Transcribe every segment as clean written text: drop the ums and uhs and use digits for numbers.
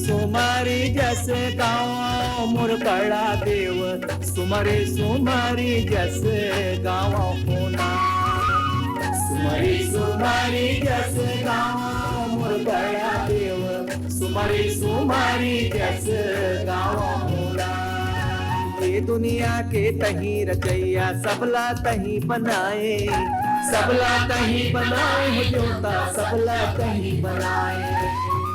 सुमारी जस गाँव मोर बड़ा देव, सुमारी सुमारी जस गाँव होना। सुमारी सुमारी जस गाँव मोर बड़ा देव, सुमारी सुमारी जस गाँव होना। ये दुनिया के तही रचैया सबला तही बनाए, सबला तही बनाए हो जोता, सबला तही बनाए।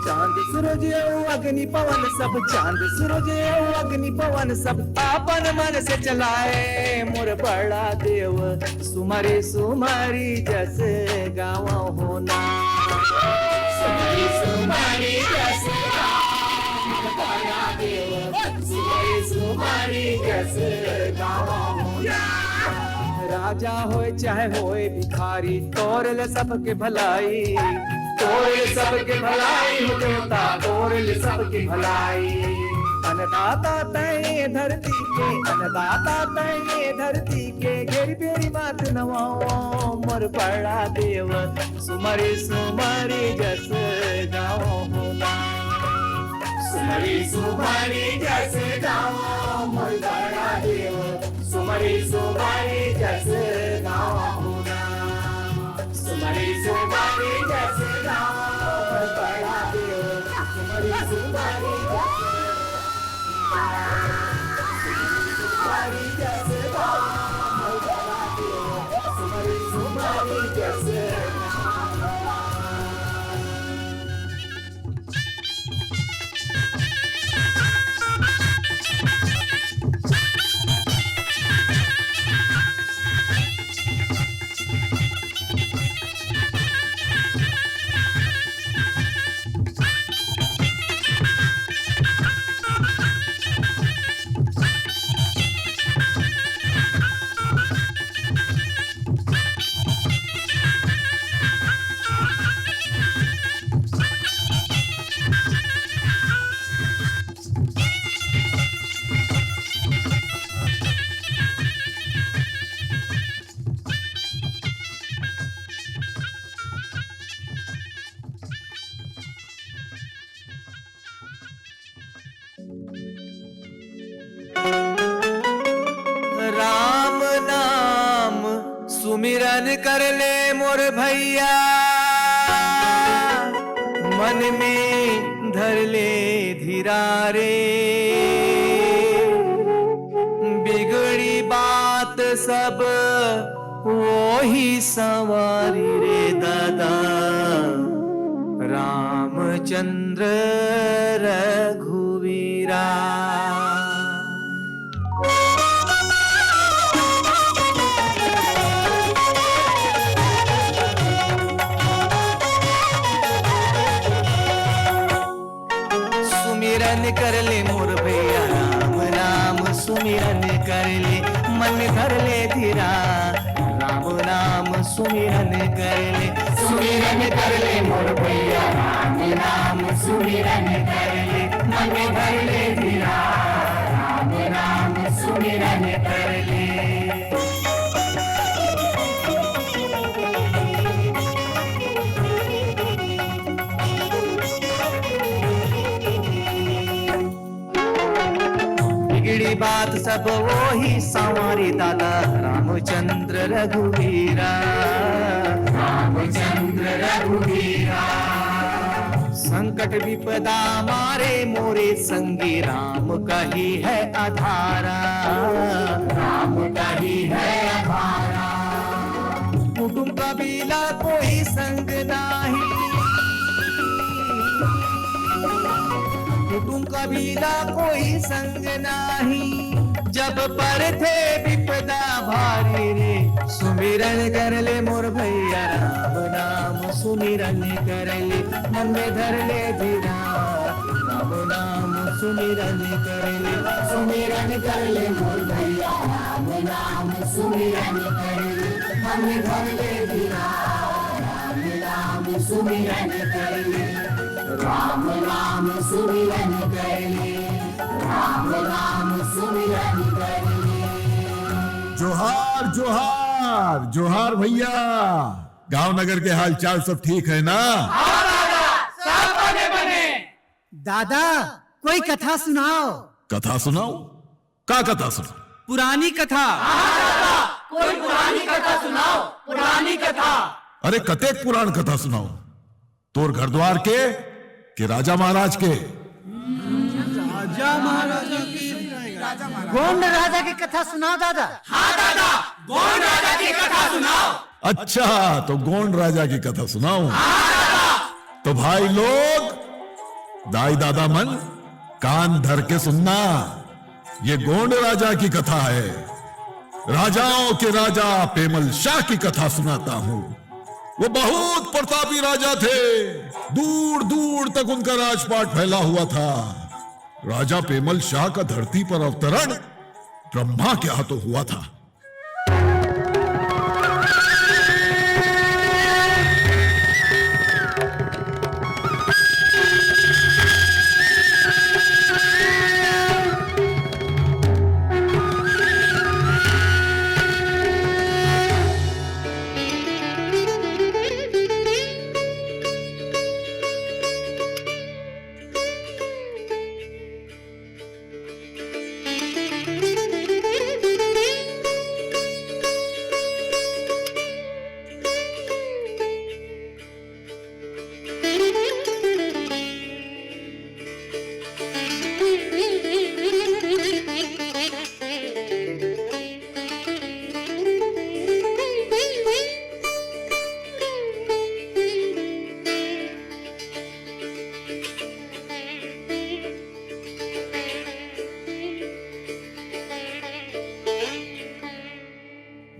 चांद सूरज अग्नि पवन सब, चांद सूरज अग्नि पवन सब आपन मन से चलाए। मोर बड़ा देव सुमारी सुमारी जस गाँव होना। सुमारी सुमारी जस देव, सुमारी सुमारी जस गाँव होना। राजा होए चाहे होए भिखारी, तोर ले सबके भलाई, तोरे सबके भलाई हो देवता, तोरे सबके भलाई। अन्नदाता तय धरती के, अन्नदाता तय धरती के, घेरी बेरी बात नवाओ। मोर बड़ा देव सुमारी सुमारी जस गाँव होना। सुमारी सुमारी जस गाँव मोर बड़ा देव, सुमारी सुमारी जस गाँव होना। सुमारी सुमारी जस गाँव बड़ा देव, सुमारी सुमारी जस गाँव बड़ा देव, सुमारी सुमारी जस सुमिरन कर ले मोर भैया, मन में धर ले धीरा रे। बिगड़ी बात सब वो ही संवारी रे दादा, रामचंद्र रघुवीरा। सुमिरन कर ले मोर भैया, राम राम सुमिरन कर ले, मन धर ले धीरा। राम राम सुमिरन कर ले, सुमिरन कर ले मोर भैया, राम राम सुमिरन कर ले, मन धर ले धीरा। राम राम सुमिरन कर ले। बिगड़ी बात सब वो ही संवारी दादा, रामचंद्र रघुवीरा। रामचंद्र रघुवीरा। संकट विपदा मारे मोरे संगी, राम का ही है आधारा। राम का ही है आधारा। कुटुंब कबीला कोई संग नाही, कबीला कोई संग नाही। जब पर थे विपदा भारी रे, सुमिरन कर ले मोर भैया राम नाम सुमिरन कर ले, मन में धर ले धीरा राम नाम सुमिरन कर ले, सुमिरन कर ले मोर भैया राम नाम सुमिरन कर ले, मन में धर ले धीरा राम नाम सुमिरन कर ले, राम नाम सुमिरन कर ले, राम नाम सुमिरन कर ले। जोहार जोहार जोहार भैया। गांव नगर के हाल चाल सब ठीक है ना? दादा कोई कथा सुनाओ। कथा सुनाओ? का कथा सुनाओ? पुरानी कथा। कोई पुरानी कथा सुनाओ, पुरानी कथा। अरे कतेक पुराण कथा सुनाओ? तोर घर द्वार के राजा महाराज के? राजा महाराजा की? गोंड राजा की कथा सुनाओ दादा। हाँ दादा, गोंड राजा की कथा सुनाओ। अच्छा, तो गोंड राजा की कथा सुनाओ। तो भाई लोग, दाई दादा मन कान धर के सुनना, ये गोंड राजा की कथा है। राजाओं के राजा पेमल शाह की कथा सुनाता हूं। वो बहुत प्रतापी राजा थे, दूर दूर तक उनका राजपाट फैला हुआ था। राजा पेमल शाह का धरती पर अवतरण ब्रह्मा के हाथों हुआ था।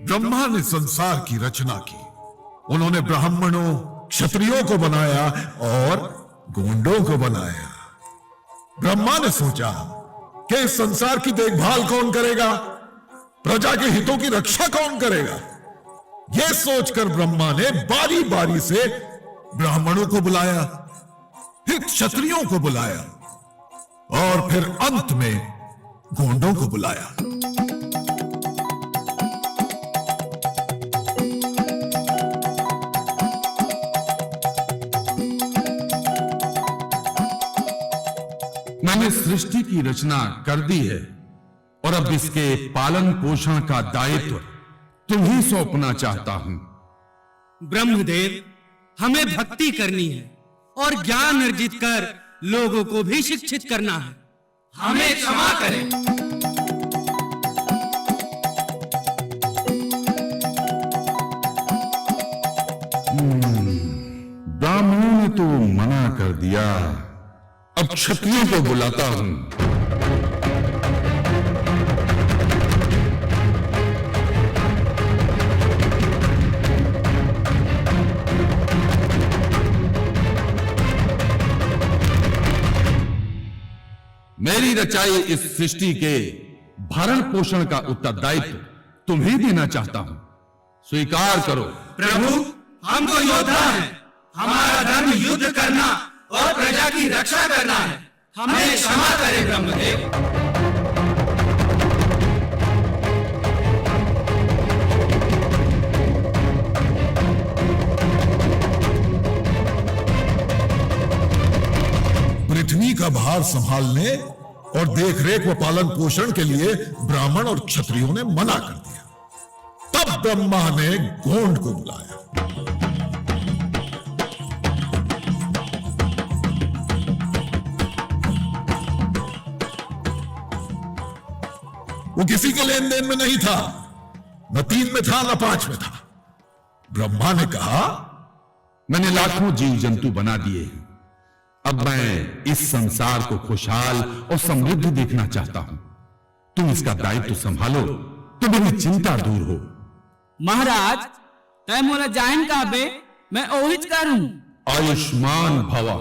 ब्रह्मा ने संसार की रचना की। उन्होंने ब्राह्मणों क्षत्रियों को बनाया और गोंडों को बनाया। ब्रह्मा ने सोचा कि इस संसार की देखभाल कौन करेगा, प्रजा के हितों की रक्षा कौन करेगा। यह सोचकर ब्रह्मा ने बारी बारी से ब्राह्मणों को बुलाया, फिर क्षत्रियों को बुलाया और फिर अंत में गोंडों को बुलाया। मैंने सृष्टि की रचना कर दी है और अब इसके पालन पोषण का दायित्व तुम्हें सौंपना चाहता हूं। ब्रह्मदेव, हमें भक्ति करनी है और ज्ञान अर्जित कर लोगों को भी शिक्षित करना है। हमें क्षमा करें। ब्राह्मणों ने तो मना कर दिया, अब क्षत्रियों को बुलाता हूं। मेरी रचाई इस सृष्टि के भरण पोषण का उत्तरदायित्व तुम्हें देना चाहता हूं, स्वीकार करो। प्रभु, हम तो योद्धा हैं। हमारा धर्म युद्ध करना और प्रजा की रक्षा करना है। हमें क्षमा करें ब्रह्मदेव। पृथ्वी का भार संभालने और देखरेख व पालन पोषण के लिए ब्राह्मण और क्षत्रियों ने मना कर दिया। तब ब्रह्मा ने गोंड को बुलाया। वो किसी के लेन देन में नहीं था, न 3 में था न 5 में था। ब्रह्मा ने कहा, मैंने लाखों जीव जंतु बना दिए हैं, अब मैं इस संसार को खुशहाल और समृद्ध देखना चाहता हूं। तुम इसका दायित्व संभालो तो मेरी चिंता दूर हो। महाराज तय मोला जाइन का बे, मैं ओहिच करूं। आयुष्मान भवा।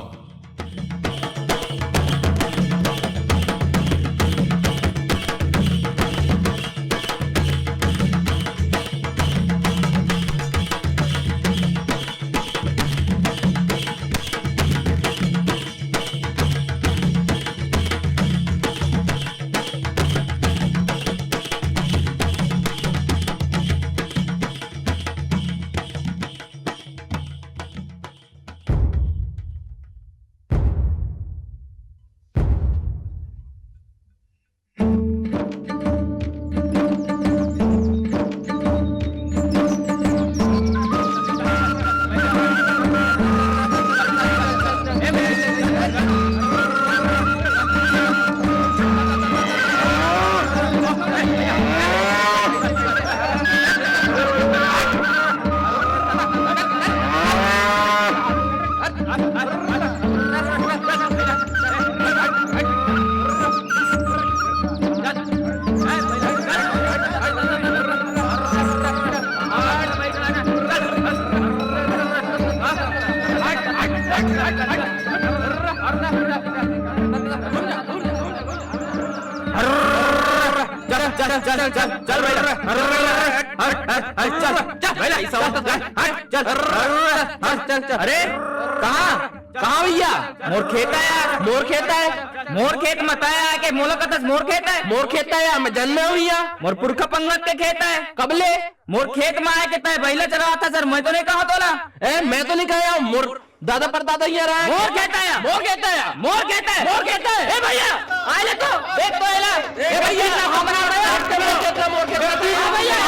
अरे कहाँ भैया? मोर खेत है, मोर खेत है, मोर खेत मत आया के मोला कतस मोर खेत है, मोर खेत है, मैं जन्मे भैया, मोर पुरखा पंगत के खेत है, कबले मोर खेत में आया के तय पहले चला था सर, मैं तो नहीं कहा तोला, मैं तो नहीं कहा, मोर दादा परदादा ही रहा है। मोर खेत है, मोर खेत है, मोर खेत है, मोर खेत है, ए भैया आले तो देख तो एला, ए भैया हमरा मोर खेत है, मोर खेत है भैया।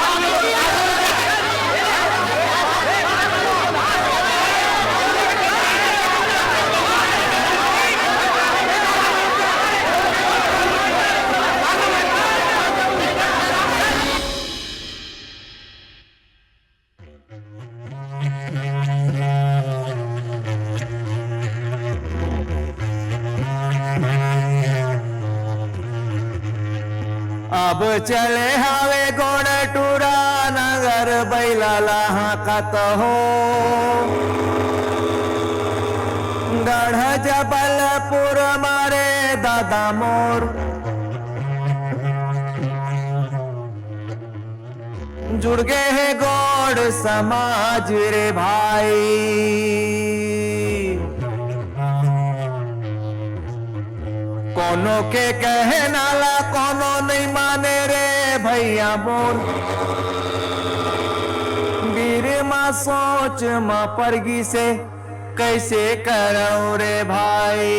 अब चले हावे गोड़ टूरा नगर बैलाला हाकत हो, गढ़ जबलपुर मारे दादा मोर, जुड़ गए है गोड़ समाज रे भाई। कोनो के कहे नाला कोनो नहीं माने रे भैया बोल, वीर माँ सोच माँ परगी से कैसे करो रे भाई।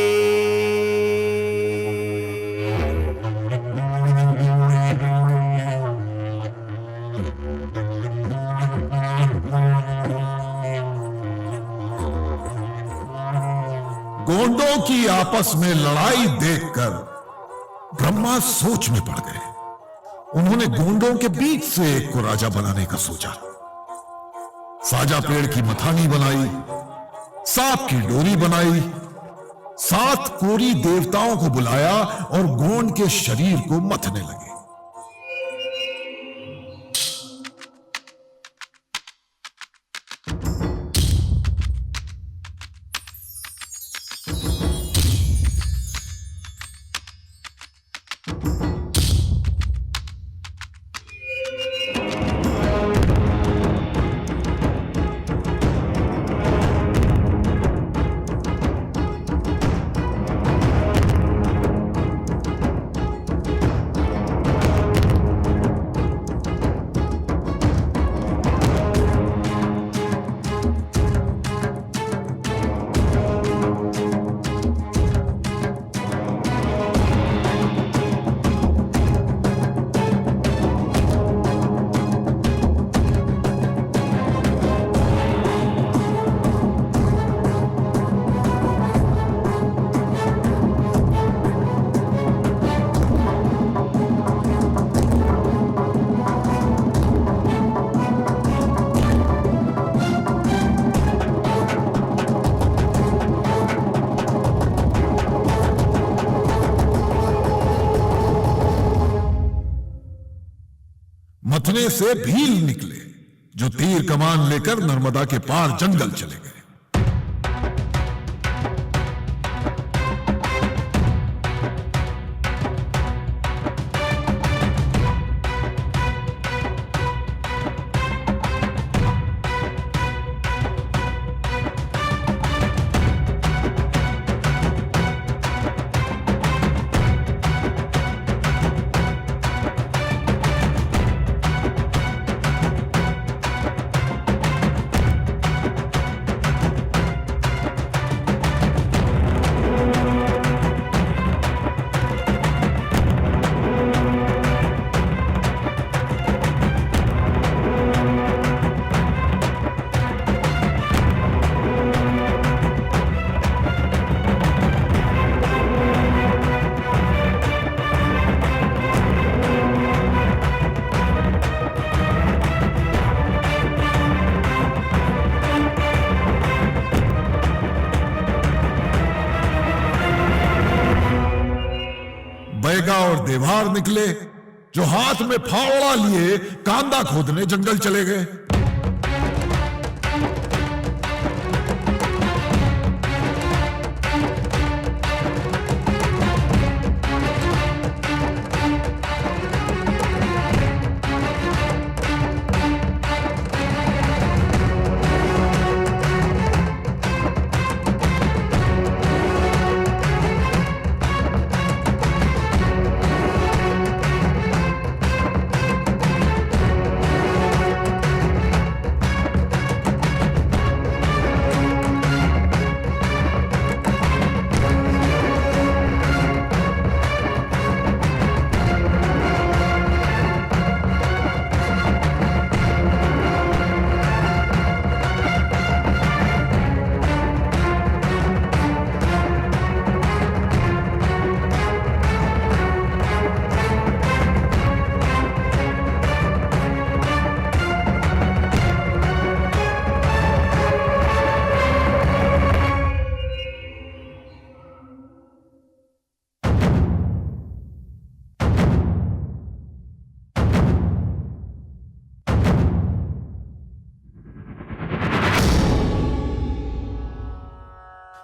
गोंडों की आपस में लड़ाई देखकर ब्रह्मा सोच में पड़ गए। उन्होंने गोंडों के बीच से एक को राजा बनाने का सोचा। साजा पेड़ की मथानी बनाई, सांप की डोरी बनाई, 7 कोरी देवताओं को बुलाया और गोंड के शरीर को मथने लगे। मथने से भील निकले, जो तीर कमान लेकर नर्मदा के पार जंगल चले गए। बैगा और देवार निकले, जो हाथ में फावड़ा लिए कांदा खोदने जंगल चले गए।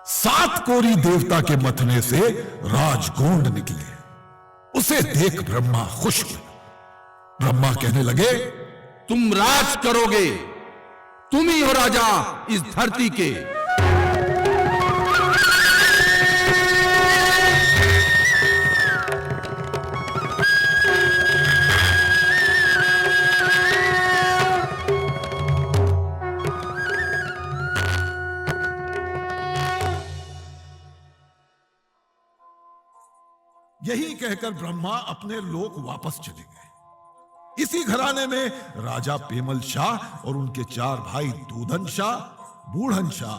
सात कोरी देवता के मथने से राजगोंड निकले। उसे देख ब्रह्मा खुश हुए। ब्रह्मा कहने लगे, तुम राज करोगे, तुम ही हो राजा इस धरती के। यही कहकर ब्रह्मा अपने लोक वापस चले गए। इसी घराने में राजा पेमल शाह और उनके चार भाई दूधन शाह, बूढ़न शाह,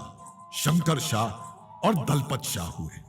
शंकर शाह और दलपत शाह हुए।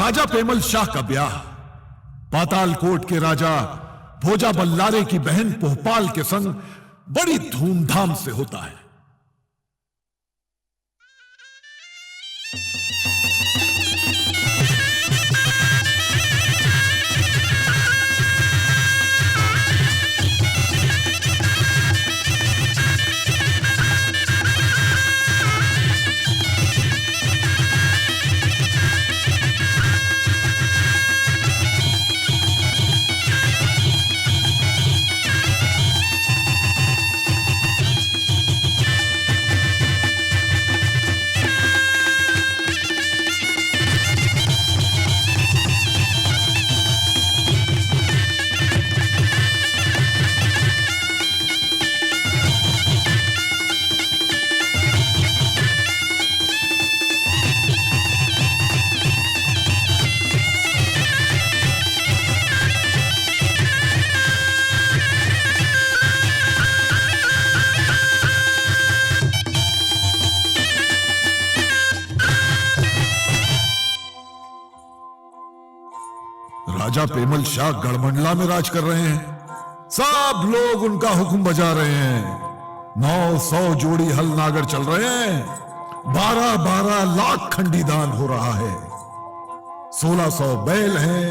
राजा पेमल शाह का ब्याह पातालकोट के राजा भोजा बल्लारे की बहन पोहपाल के संग बड़ी धूमधाम से होता है। राजा पेमल शाह गढ़मंडला में राज कर रहे हैं। सब लोग उनका हुक्म बजा रहे हैं। 900 जोड़ी हल नागर चल रहे हैं। 12-12 लाख खंडीदान हो रहा है। 1600 बैल हैं।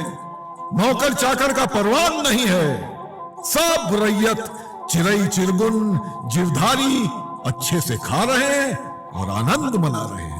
नौकर चाकर का परवान नहीं है। सब रैयत चिरई चिरगुन जीवधारी अच्छे से खा रहे हैं और आनंद मना रहे हैं।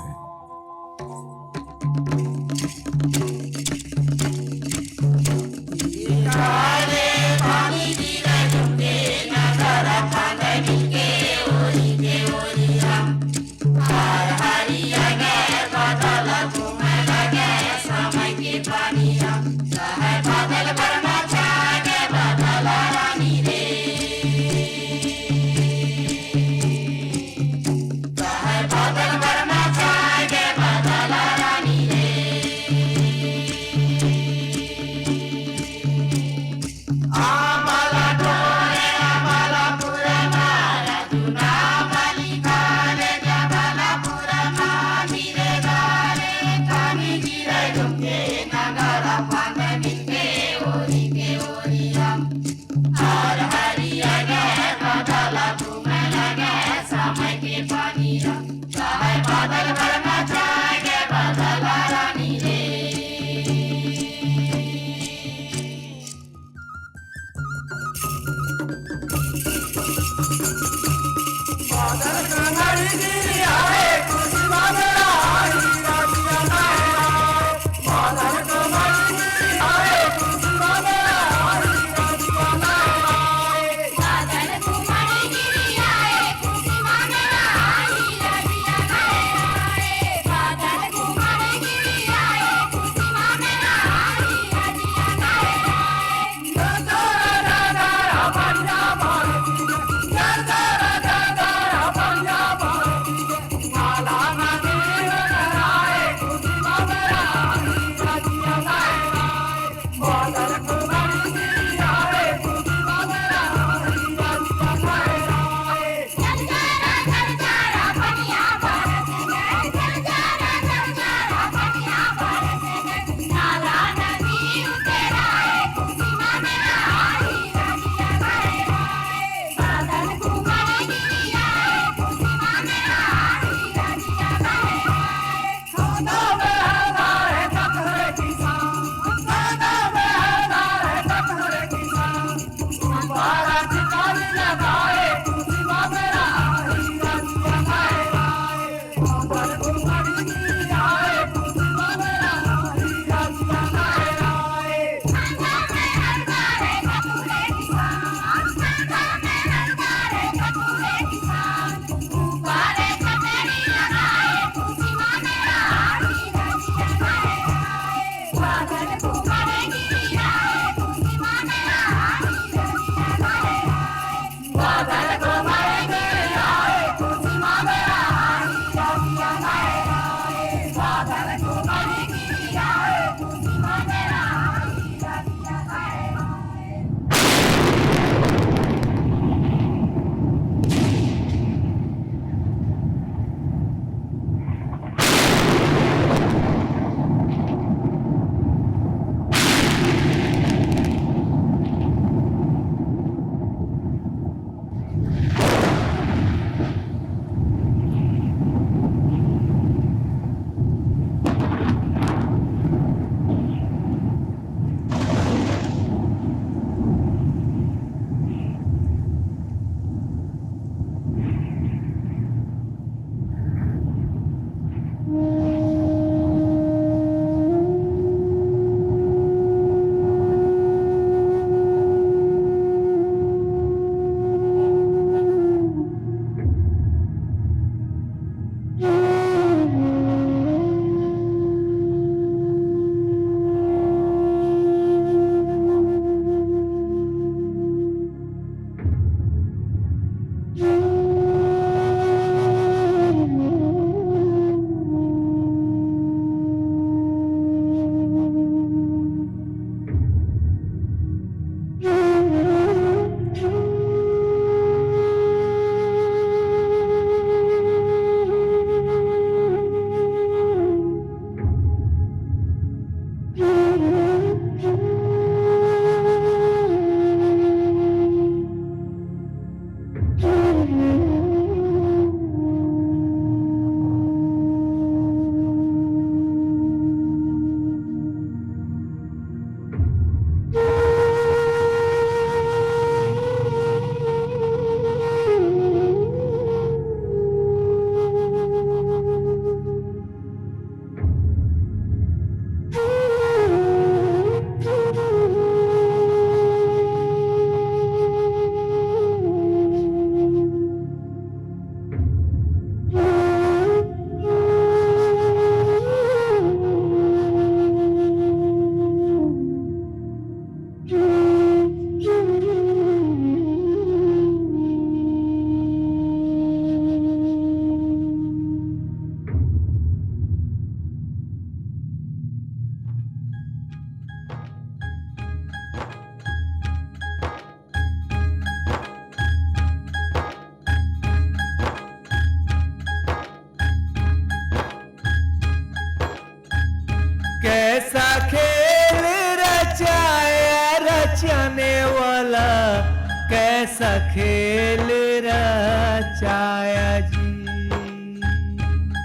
कैसा खेल रचाया जी,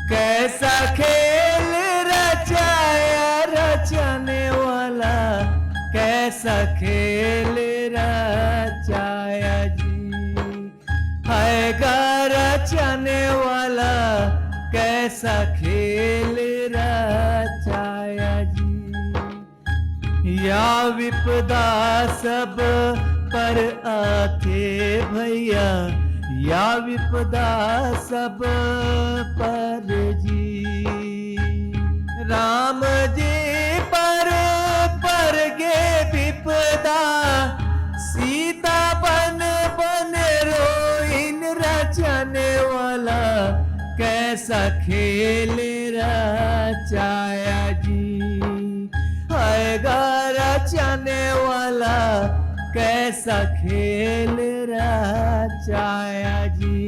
कैसा खेल रचाया रचने वाला, कैसा खेल रचाया जी, है गा रचने वाला, कैसा खेल रचाया जी। या विपदा सब पर आके भैया, या विपदा सब पर जी, राम जी पर गे विपदा, सीता बन बन रोइन रचने वाला, कैसा खेल रचाया जी, आएगा रचने वाला, कैसा खेल रचाया जी।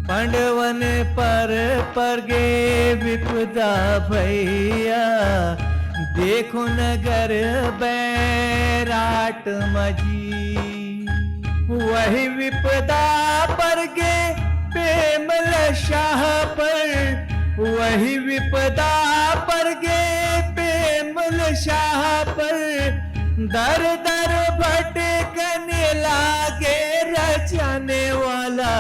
पांडवन पर गे विपदा भैया, देखो नगर बैराट मजी, वही विपदा पर गे पेमल शाह पर, वही विपदा पर गे पेमल शाह पर, दर दर भटकने लागे रचने वाला,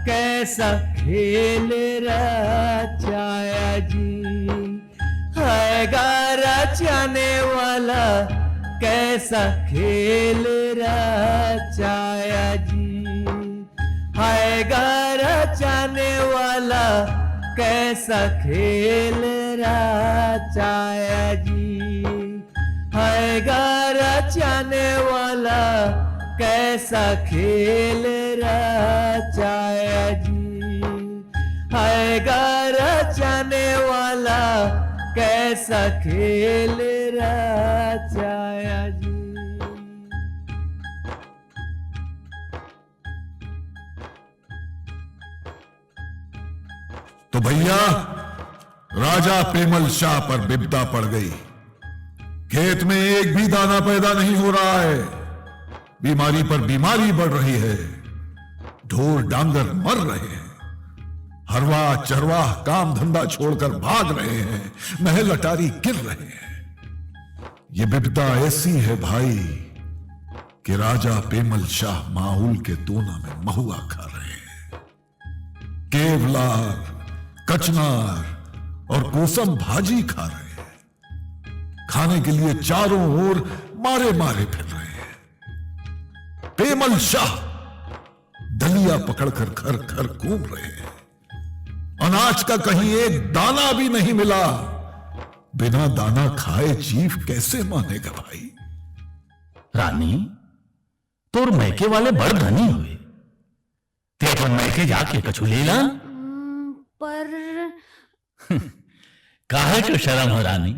कैसा खेल रचाया जी, हैगा रचने वाला, कैसा खेल रचाया जी, हैगा रचने वाला, कैसा खेल रचाया जी, हैगा रचने वाला, कैसा खेल रचाया जी, हैगा रचने वाला, कैसा खेल रचाया जी। तो भैया राजा पेमल शाह पर विपदा पड़ गई, खेत में एक भी दाना पैदा नहीं हो रहा है, बीमारी पर बीमारी बढ़ रही है, ढोर डांगर मर रहे हैं, हरवा चरवाह काम धंधा छोड़कर भाग रहे हैं, महल अटारी गिर रहे हैं। ये विपदा ऐसी है भाई कि राजा पेमल शाह माहौल के दोना में महुआ खा रहे हैं, केवलार, कचनार और कोसम भाजी खा रहे हैं, खाने के लिए चारों ओर मारे मारे फिर रहे हैं। पेमल शाह दलिया पकड़कर घर घर घूम रहे हैं, अनाज का कहीं एक दाना भी नहीं मिला, बिना दाना खाए जीव कैसे मानेगा भाई। रानी तोर मैके वाले बड़ धनी हुए, ते अपन मैके जाके कछु ले ला। पर काहे के शर्म हो रानी,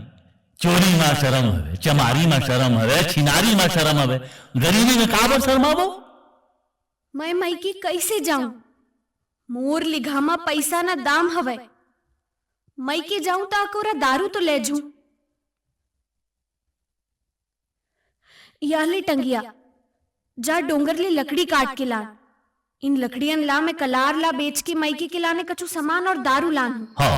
चोरी में शर्म हवे, चमारी में शर्म हवे, छिनारी में शर्म हवे, गरीबी में काबर शर्माबो। मैं मैके कैसे जाऊं, मोर लिघामा पैसा ना दाम हवे, मैके जाऊं ता कोरा दारू तो ले जूं। याले टंगिया जा डोंगर ले लकड़ी काट के ला, इन लकड़ियन ला मैं कलार ला बेच के मैके के लाने कछु सामान और दारू लान। हाँ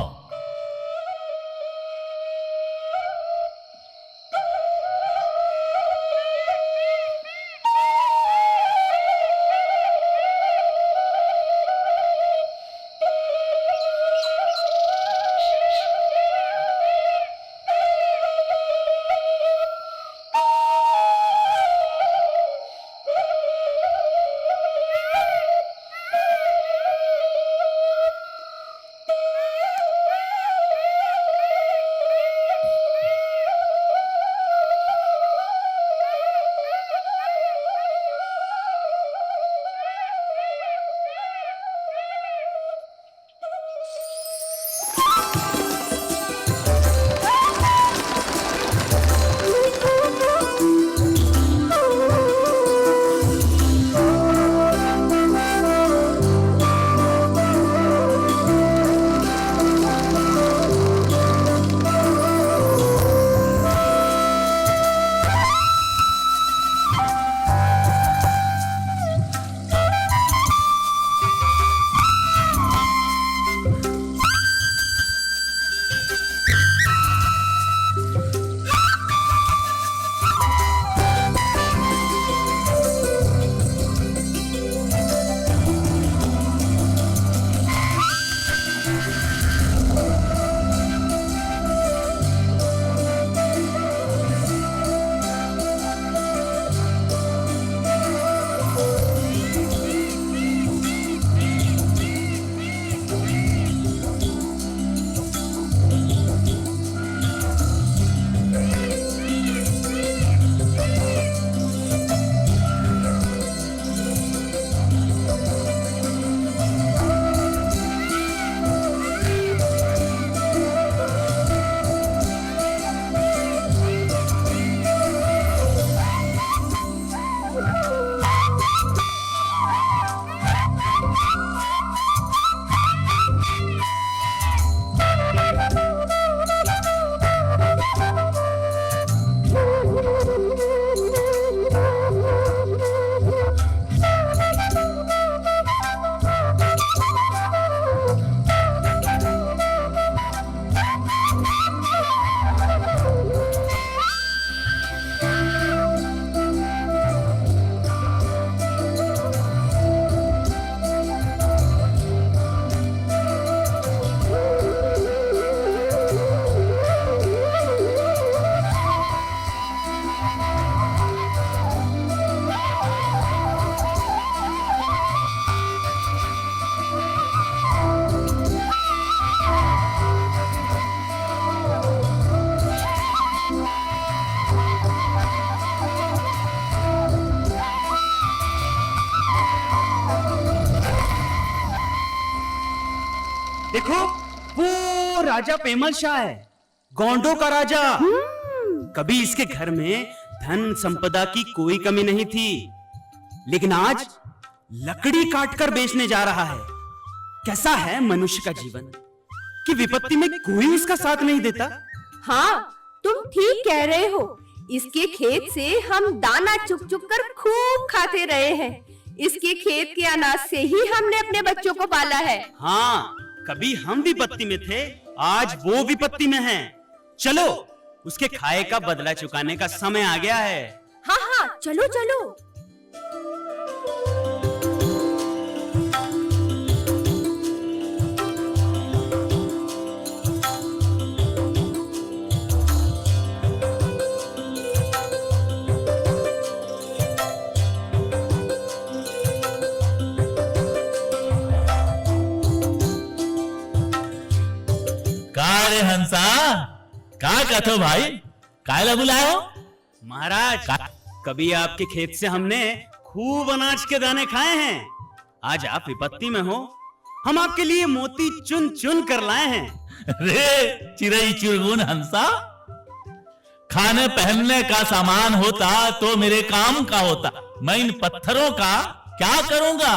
देखो, वो राजा पेमल शाह है, गोंडों का राजा। कभी इसके घर में धन संपदा की कोई कमी नहीं थी, लेकिन आज लकड़ी काटकर बेचने जा रहा है। कैसा है मनुष्य का जीवन कि विपत्ति में कोई उसका साथ नहीं देता। हाँ, तुम ठीक कह रहे हो। इसके खेत से हम दाना चुग चुग कर खूब खाते रहे हैं। इसके खेत के अनाज से ही हमने अपने बच्चों को पाला है। हाँ, कभी हम विपत्ति में थे, आज वो विपत्ति में है। चलो, उसके खाए का बदला चुकाने का समय आ गया है। हाँ हाँ, चलो चलो। रे हंसा, का कथो भाई, कायला बुलायो? महाराज, कभी आपके खेत से हमने खूब अनाज के दाने खाए हैं। आज आप विपत्ति में हो, हम आपके लिए मोती चुन चुन कर लाए हैं। रे चिरई चुरगुन हंसा, खाने पहनने का सामान होता तो मेरे काम का होता। मैं इन पत्थरों का क्या करूंगा?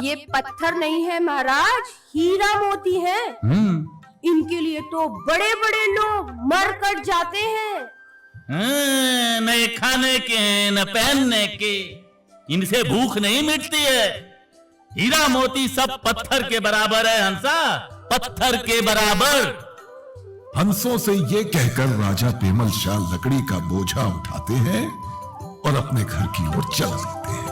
ये पत्थर नहीं है महाराज, हीरा मोती है। इनके लिए तो बड़े बड़े लोग मर कर जाते हैं। न खाने के न पहनने के, इनसे भूख नहीं मिटती है। हीरा मोती सब पत्थर के बराबर है हंसा, पत्थर के बराबर। हंसों से ये कहकर राजा पेमल शाह लकड़ी का बोझा उठाते हैं और अपने घर की ओर चल देते हैं।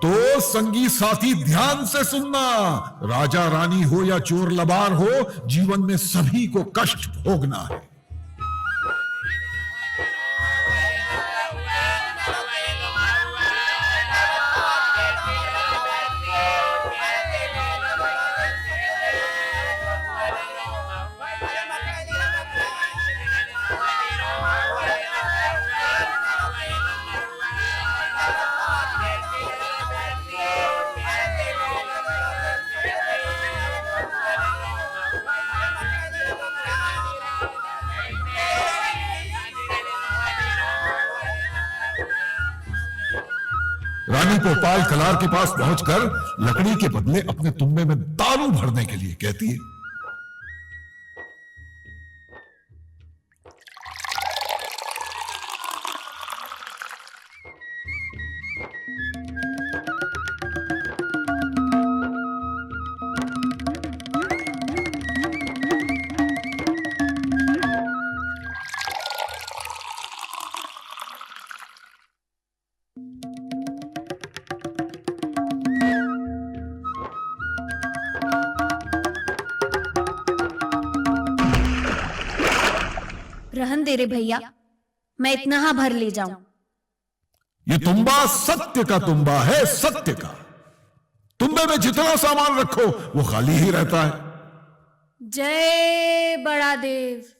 तो संगी साथी ध्यान से सुनना, राजा रानी हो या चोर लबार हो, जीवन में सभी को कष्ट भोगना है। रानी भोपाल कलार के पास पहुंचकर लकड़ी के बदले अपने तुम्बे में दारू भरने के लिए कहती है। रहन दे रे भैया, मैं इतना हाँ भर ले जाऊं। ये तुम्बा सत्य का तुम्बा है, सत्य का। तुम्बे में जितना सामान रखो वो खाली ही रहता है। जय बड़ा देव।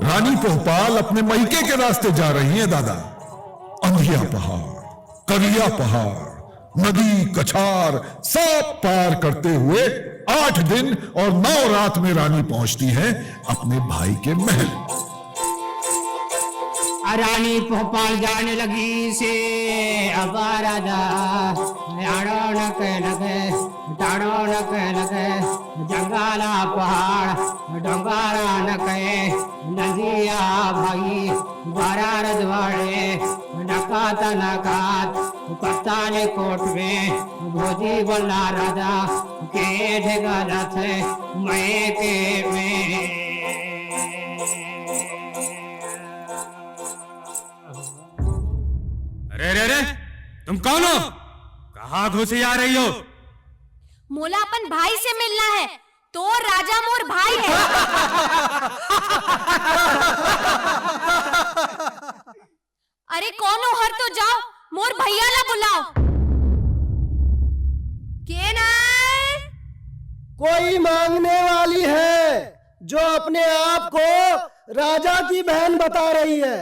रानी भोपाल अपने मैके के रास्ते जा रही हैं दादा। अंधिया पहाड़, करिया पहाड़, नदी, कछार सब पार करते हुए 8 दिन और 9 रात में रानी पहुंचती है अपने भाई के महल। रानी भोपाल जाने लगी से अब राजा टाड़ो न लगे जंगाला पहाड़ डोंगारा न कहे नदिया भाई बारा रजवाड़े नकात नकात पत्ताले कोट में भोजी बोला राजा के ढेगा थे मैं के में। रे तुम कौन हो? कहाँ घुसे आ रही हो? मोला अपन भाई से मिलना है। तो राजा मोर भाई है। मोर भैया ला बुलाओ। के नाय? कोई मांगने वाली है जो अपने आप को राजा की बहन बता रही है।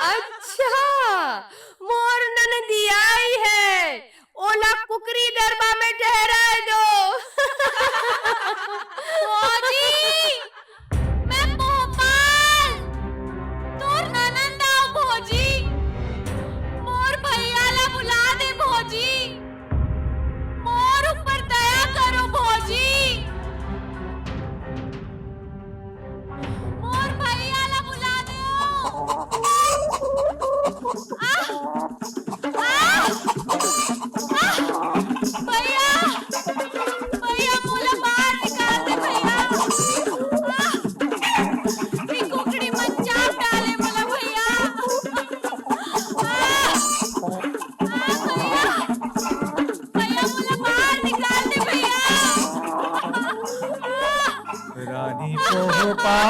अच्छा, मोर ननदी आई है। ओला कुकरी दरबा में ठहरा दो। भौजी, मैं भोपाल तोर ननंद आओ भौजी। मोर भैया ला बुला दे भौजी। मोर ऊपर दया करो भौजी। मोर भैया ला बुला दो। भैया, भैया मोला बाहर निकाल दे भैया। ये कुकड़ी मत चाप डाले मोला भैया। भैया मोला बाहर निकाल दे भैया। रानी भोपाल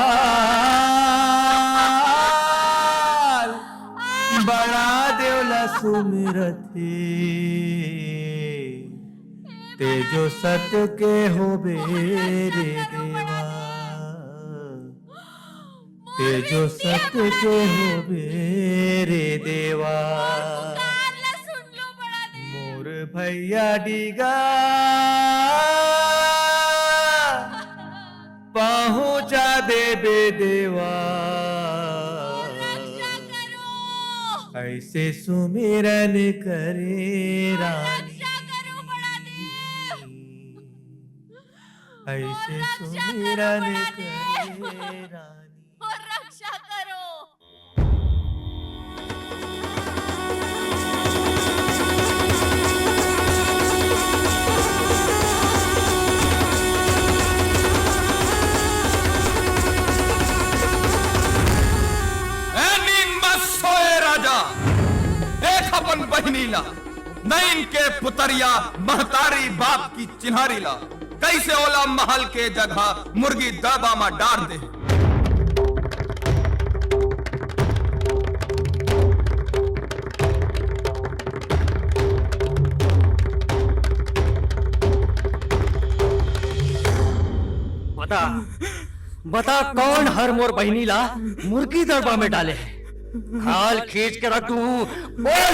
बड़ा देवला सुमिरथे तेजो सत्य के हो बेरे देवा। तेजो सत्य के हो बेरे देवा। सुन लो बड़ा दे। मोर भैया डीगा पहुंचा दे बे देवा। रक्षा करो। ऐसे सुमिरन करे रानी। रक्षा करो बड़ा देव। ऐसे रक्षा करो सुमिरन बड़ा करे देव। रानी। और रक्षा करो। नींद मत सोए राजा, देख अपन बहनी ला, नैन के पुतरिया महतारी बाप की चिन्हारी ला, कैसे ओला महल के जगह मुर्गी दरबा में डार दे। बता बता कौन हर मोर बहनी ला मुर्गी दरबा में डाले है? खाल खींच के रख दूं, बोल।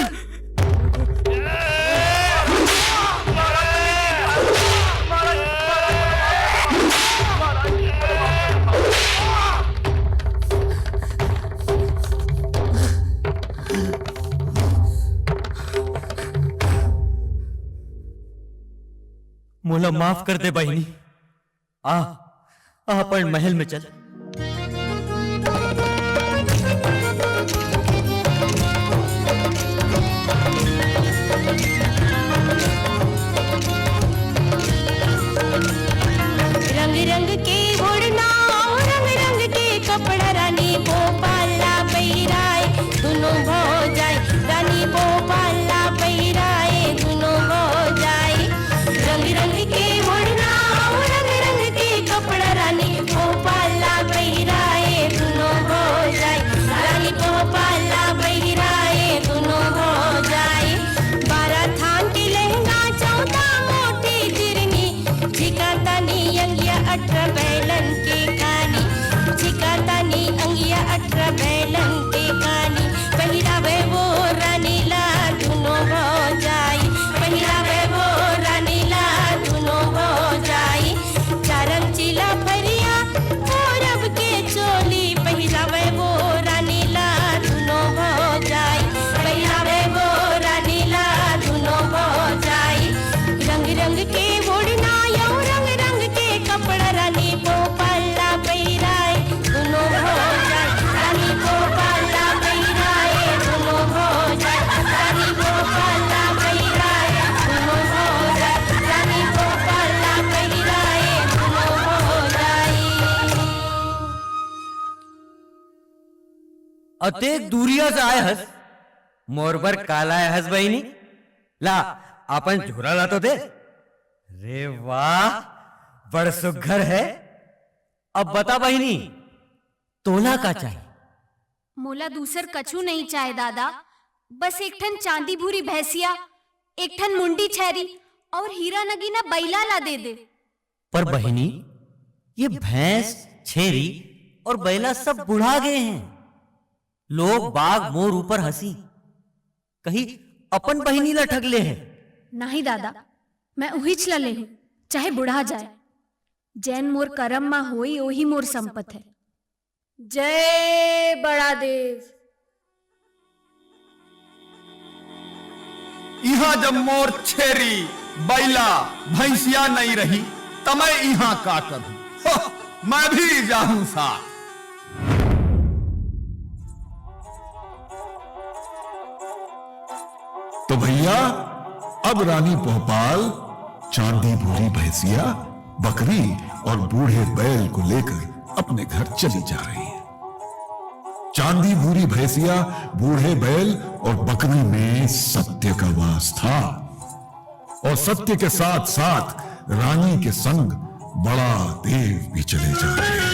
मोला माफ कर दे बहनी। आ अपन महल में चल। रंग रंग के ओढ़ना रंग रंग के कपड़ा रानी भोपाला पहिराए दोनों भो जाए। रानी भोपाला पहिराए दोनों भो जाए। रंग रंग के ओढ़ना रंग रंग के कपड़ा रानी भोपाला पहिराए दोनों भो जाए। रानी भोपाला पहिराए दोनों भो जाए। 12 थान के लहंगा 14 मोटी जिरनी झिकातानी अंगिया 18 बैलन के कानी। झिकातानी अंगिया 18 बैलन के कानी। पहिरावे वो रानी ला दोनों हो जाई। पहिरावे वो रानी ला दोनों हो जाई। चारम चिला परिया और अब के चोली पहिरावे वो रानी ला दोनों हो जाई। पहिरावे वो रानी ला दोनों हो जाई। रंग रंग के ओढ़ना यो रंग रंग के कपड़ा रानी भोपाला पहिराए दोनों हो जाए। रानी भोपाला पहिराए दोनों हो जाए। रानी भोपाला पहिराए दोनों हो जाए। रानी भोपाला पहिराए दोनों हो जाए। अतेक दूरिया से आए हस, मोरबर काला है हस बहनी। ला अपन झोरा ला तो दे। रे वाह, बड़ सुघर है। अब बता बहनी, तोला का चाहिए? मोला दूसर कछु नहीं चाहे दादा, बस एक ठन चांदी भूरी भैंसिया, एक ठन मुंडी छैरी और हीरा नगीना बैला ला दे दे। पर बहिनी, ये भैंस, छेरी और बैला सब बुढ़ा गए हैं। लोग बाग मोर ऊपर हंसी, कहीं अपन बहिनी ला ठगले है। नहीं दादा, मैं उहिच ला ले हूं, चाहे बुढ़ा जाए। जैन मोर करम मा होई ओही मोर संपत है। जय बड़ा देव। यहाँ जब मोर छेरी बैला भैंसिया नहीं रही तो मैं यहाँ का करूं? हो, मैं भी जाऊं साथ। तो भैया, अब रानी भोपाल चांदी भूरी भैंसिया, बकरी और बूढ़े बैल को लेकर अपने घर चली जा रही है। चांदी भूरी भैंसिया, बूढ़े बैल और बकरी में सत्य का वास था, और सत्य के साथ साथ रानी के संग बड़ा देव भी चले जा रहे हैं।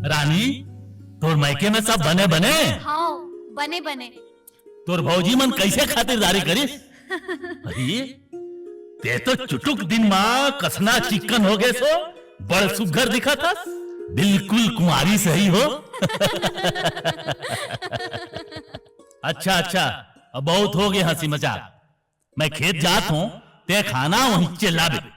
रानी, तोर मायके में सब बने बने? हाँ, बने बने। तोर भौजी मन कैसे खातिरदारी करिस? अरे ते तो चुटुक दिन माँ कसना चिकन हो गए सो, बड़ सुघर दिखा था, बिल्कुल कुमारी सही हो। अच्छा अच्छा, अब बहुत हो गए हंसी मजाक। मैं खेत जात हूँ, ते खाना वहीं चिल्ला दे।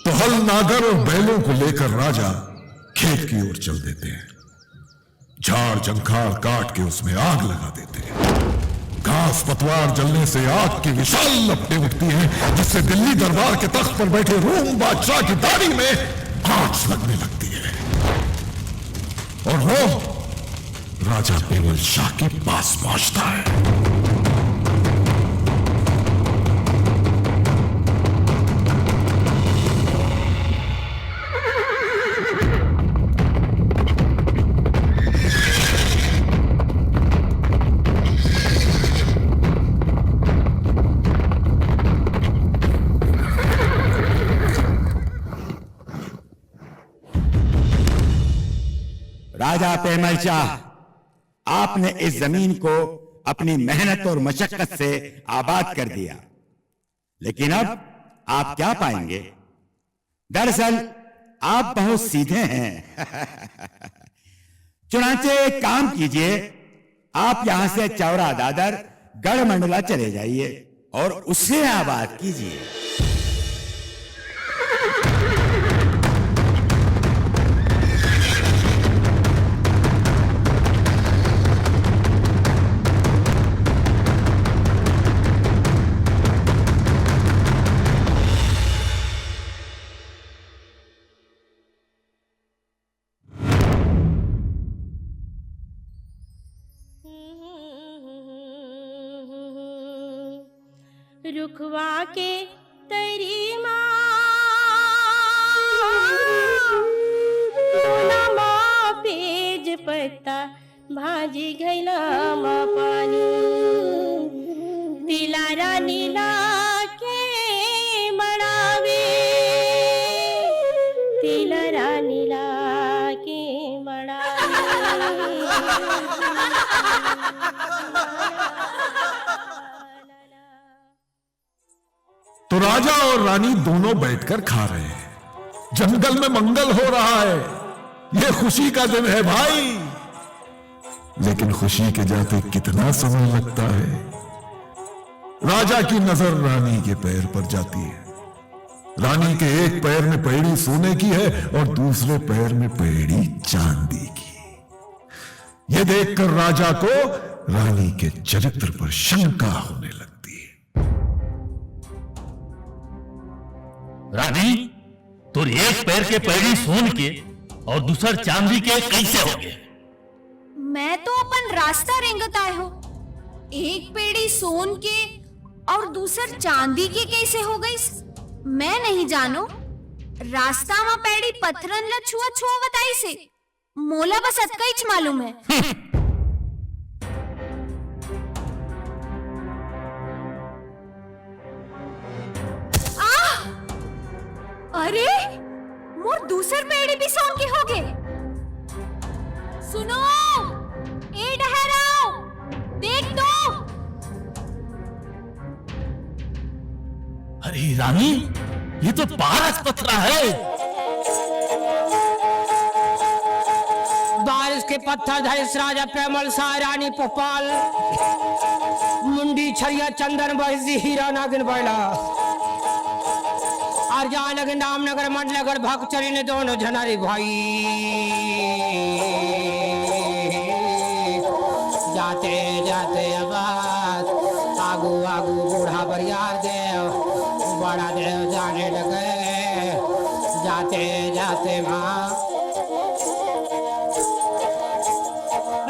तो हल नागर और बैलों को लेकर राजा खेत की ओर चल देते हैं। झाड़ झंखाड़ काट के उसमें आग लगा देते हैं। घास पतवार जलने से आग की विशाल लपटें उठती हैं, जिससे दिल्ली दरबार के तख्त पर बैठे रोम बादशाह की दाढ़ी में आंच लगने लगती है, और वो राजा पेमल शाह के पास पहुंचता है। राजा पेमल शाह, आपने इस जमीन को अपनी मेहनत और मशक्कत से आबाद कर दिया, लेकिन अब आप क्या पाएंगे? दरअसल आप बहुत सीधे हैं। चुनाचे एक काम कीजिए, आप यहां से चौरा दादर गढ़मंडला चले जाइए और उससे आबाद कीजिए। रुखवा के तरी माँ पेज पत्ता भाजी घैला मा पानी तिलारा नीला के मड़ावे तिलारा नीला के तो राजा और रानी दोनों बैठकर खा रहे हैं। जंगल में मंगल हो रहा है। यह खुशी का दिन है भाई। लेकिन खुशी के जाते कितना समय लगता है। राजा की नजर रानी के पैर पर जाती है। रानी के एक पैर में पैड़ी सोने की है और दूसरे पैर में पैड़ी चांदी की। यह देखकर राजा को रानी के चरित्र पर शंका होने लगती है। रानी, तुर एक पैर के पैड़ी सोन के और दूसर चांदी के कैसे हो गए? मैं तो अपन रास्ता रेंगत आए हो। एक पेड़ी सोन के और दूसर चांदी के कैसे हो गई? मैं नहीं जानो। रास्ता में पेड़ी पत्थरन ला छुआ छुआ बताई से मोला बस अतका ही मालूम है। अरे मोर दूसर पेड़ी भी सोन के हो गए। सुनो ए डहराओ, देख दो। अरे रानी, ये तो पारस पथरा है। बारिश के पत्थर धरिस राजा पेमल शाह रानी पोपाल मुंडी छरिया चंदन बहसी हीरा नागिन बैला और जानक नामनगर मंडलगढ़ भक्चरी ने दोनों झनारी भाई जाते जाते आबाद आगू आगू बूढ़ा बरियार देव बड़ा देव जाने लगे जाते जाते माँ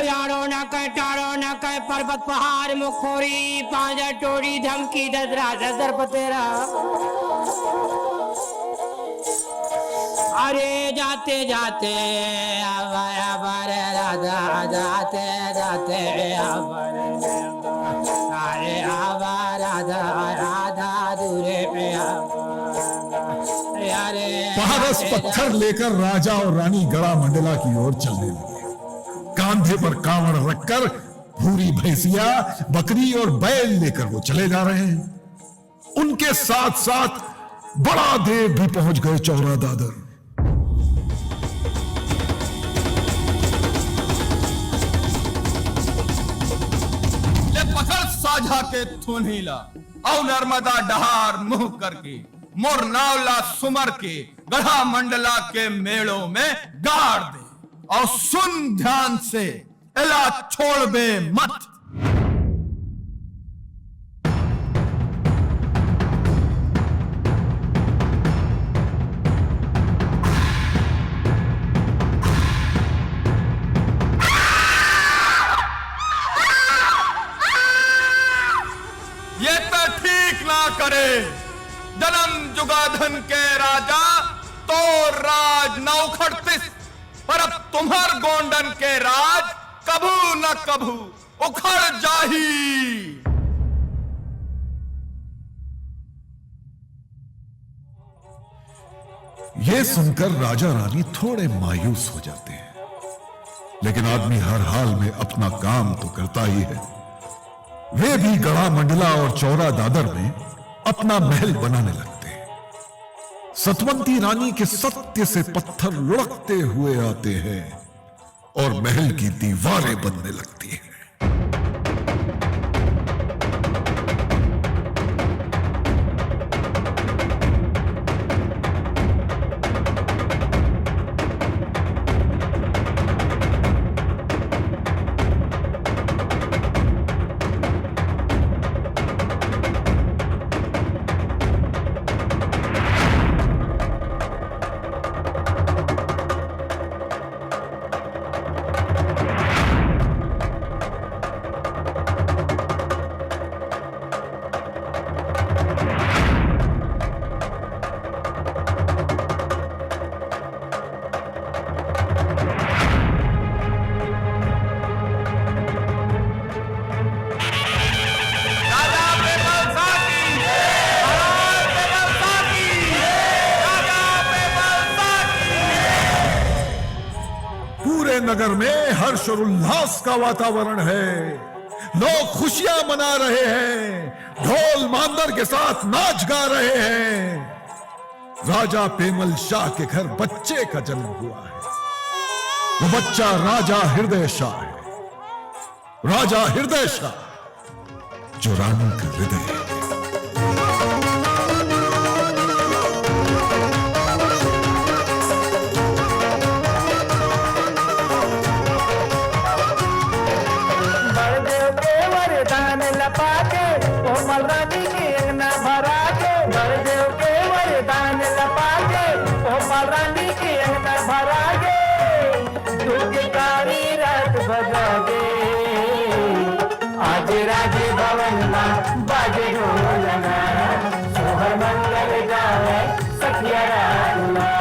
यारो न कह टारो न कह पर्वत पहाड़ मुखोरी पांजा टोड़ी धमकी ददरा दर पतेरा अरे जाते जाते आवारे राधा जाते जाते अरे आवा राधा राधा दूरे पे अरे पारस पत्थर लेकर राजा और रानी गड़ा मंडला की ओर चलने लगे। कांधे पर कांवड़ रखकर भूरी भैंसिया, बकरी और बैल लेकर वो चले जा रहे हैं। उनके साथ साथ बड़ा देव भी पहुंच गए चौरा दादर। साझा के थुनीला और नर्मदा डहार मुंह करके मोर नावला सुमर के गढ़ा मंडला के मेड़ों में गाड़ दे और सुन ध्यान से एला छोड़ बे मत। ये तो ठीक ना करे। जन्म जुगाधन के राजा तो राज न उखड़तिस, पर अब तुम्हार गोंडन के राज कभू न कभू उखड़ जाही। यह सुनकर राजा रानी थोड़े मायूस हो जाते हैं। लेकिन आदमी हर हाल में अपना काम तो करता ही है। वे भी गढ़ा मंडला और चौरा दादर में अपना महल बनाने लगते हैं। सतवंती रानी के सत्य से पत्थर लुढ़कते हुए आते हैं और महल की दीवारें बनने लगती हैं। नगर में हर्ष और उल्लास का वातावरण है। लोग खुशियां मना रहे हैं, ढोल मांदर के साथ नाच गा रहे हैं। राजा पेमल शाह के घर बच्चे का जन्म हुआ है। वो बच्चा राजा हृदय शाह है। राजा हृदय शाह जो रानी का हृदय है। आज राजे भवन में बाजे ढोल नगारा, सोहर मंगल गावे सखिया रागुला।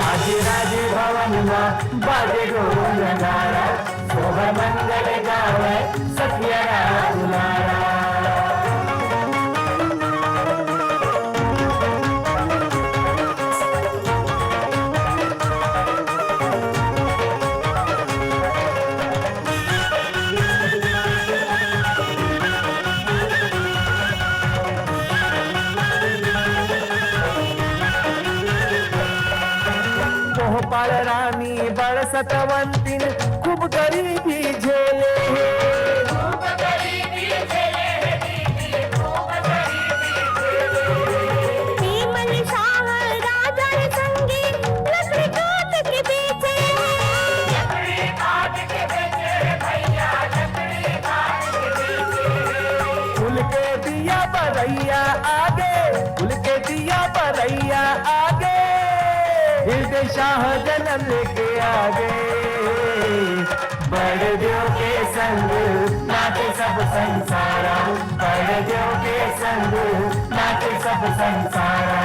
आज राजे भवन में बाजे ढोल नगारा, सोहर मंगल गावे सखिया रागुलारा। गोपाल रानी बड़ सतवंतिन खूब गरीबी झेले है। पेमल शाह राजा है संगी, लकड़ी काट के बेचे। लकड़ी काट के बेचे भैया, लकड़ी काट के बेचे। फूल के दिया बरैया आगे, फूल के दिया बरैया आगे, हृदय शाह जन्म लेके आगे। बड़ देव के संग नाचे सब संसारा, बड़ देव के संग नाचे सब संसारा।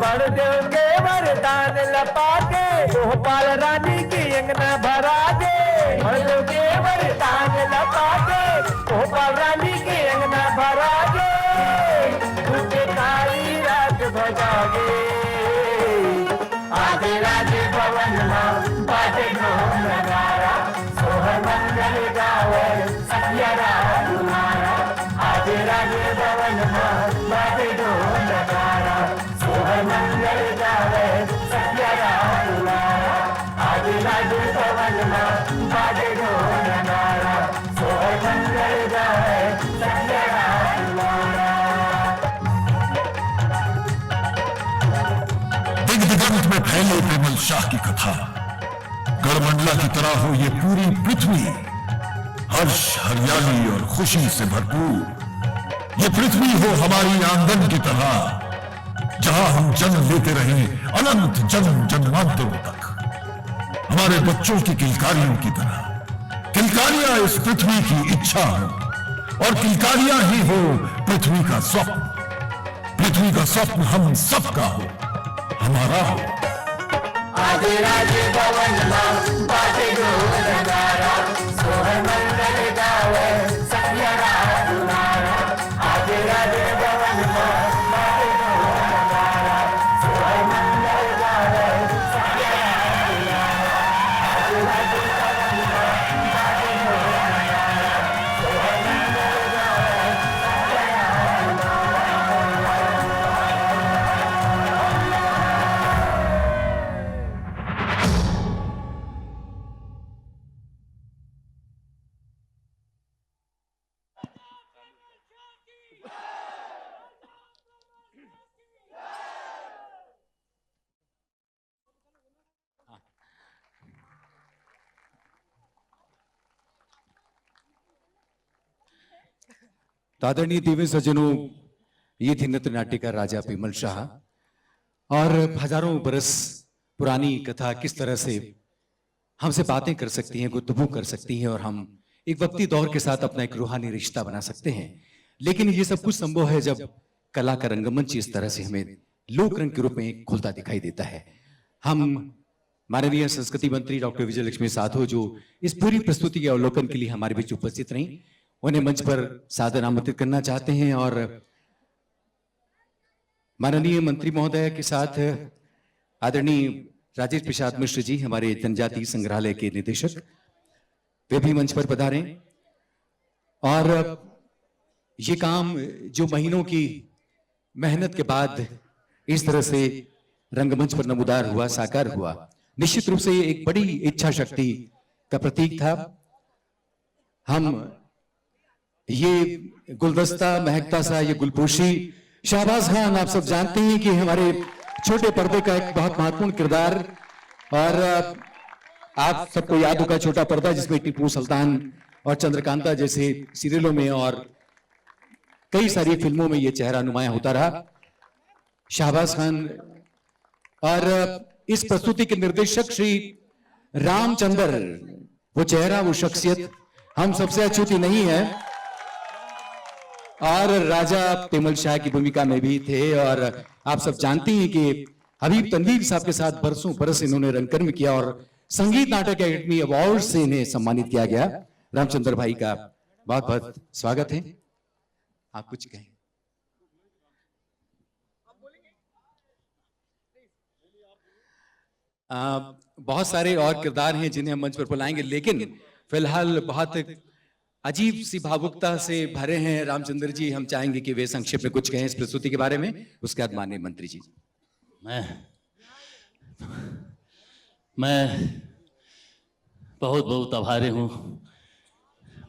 बड़ देव के वरदान लपा के गोपाल रानी की अंगना भरा दे। बड़ देव के वरदान लपा के गोपाल रानी की अंगना भरा दे। तुझे काली रात भगा दे। आज राजे भवन में बाजे ढोल नगारा, सोहर मंगल गावे सखिया रागुलारा। आज राजे भवन में बाजे ढोल नगारा, सोहर मंगल गावे सखिया रागुलारा। आज राजे भवन में बाजे ढोल नगारा, सोहर मंगल गावे सखिया रागुलारा। दिग्दिगंत में फैले पेमल शाह की कथा, गढ़मंडला की तरह हो ये पूरी पृथ्वी, हर्ष हरियाली और खुशी से भरपूर। ये पृथ्वी हो हमारी आंगन की तरह, जहां हम जन्म लेते रहें अनंत जन्म जन्मांतरों तक। हमारे बच्चों की किलकारियों की तरह किलकारियां इस पृथ्वी की इच्छा हो, और किलकारियां ही हो पृथ्वी का स्वप्न। पृथ्वी का स्वप्न हम सबका हो, हमारा हो। आज राजे भवन में बाजे ढोल नगारा, सोहर मंगल गावे सखिया रागुलारा। आज राजे भवन में तो आदरणीय देवी सज्जनों, ये थी नृत्य नाटिका राजा पेमल शाह। और हजारों बरस पुरानी कथा किस तरह से हमसे बातें कर सकती हैं, गुफ्तगू कर सकती हैं, और हम एक वक्ती दौर के साथ अपना एक रूहानी रिश्ता बना सकते हैं। लेकिन ये सब कुछ संभव है जब कला का रंगमंच इस तरह से हमें लोक रंग के रूप में खुलता दिखाई देता है। हम माननीय संस्कृति मंत्री डॉक्टर विजय लक्ष्मी साधो, जो इस पूरी प्रस्तुति के अवलोकन के लिए हमारे बीच उपस्थित रहीं, उन्हें मंच पर सादर आमंत्रित करना चाहते हैं। और माननीय मंत्री महोदय के साथ आदरणीय राजेश प्रसाद मिश्र जी, हमारे जनजातीय संग्रहालय के निदेशक, वे भी मंच पर पधारें। और ये काम जो महीनों की मेहनत के बाद इस तरह से रंगमंच पर नमूदार हुआ, साकार हुआ, निश्चित रूप से एक बड़ी इच्छा शक्ति का प्रतीक था। हम ये गुलदस्ता महकता सा, ये गुलपोशी, शाहबाज खान आप सब जानते हैं कि हमारे छोटे पर्दे का एक बहुत महत्वपूर्ण किरदार, और आप सबको याद होगा छोटा पर्दा, जिसमें टीपू सुल्तान और चंद्रकांता जैसे सीरियलों में और कई सारी फिल्मों में ये चेहरा नुमायां होता रहा, शाहबाज खान। और इस प्रस्तुति के निर्देशक श्री रामचंद्र, वो चेहरा, वो शख्सियत हम सबसे अछूती नहीं है, और राजा पेमल शाह की भूमिका में भी थे। और आप सब जानते हैं कि हबीब तनवीर साहब के साथ बरसों बरस इन्होंने रंगकर्म किया, और संगीत नाटक अकेडमी अवार्ड से इन्हें सम्मानित किया गया। रामचंद्र भाई का बहुत बहुत स्वागत है। आप कुछ कहें? बहुत सारे और किरदार हैं जिन्हें हम मंच पर बुलाएंगे, लेकिन फिलहाल बहुत अजीब सी भावुकता से भरे हैं रामचंद्र जी। हम चाहेंगे कि वे संक्षेप में कुछ कहें इस प्रस्तुति के बारे में, उसके बाद माननीय मंत्री जी। मैं बहुत बहुत आभारी हूँ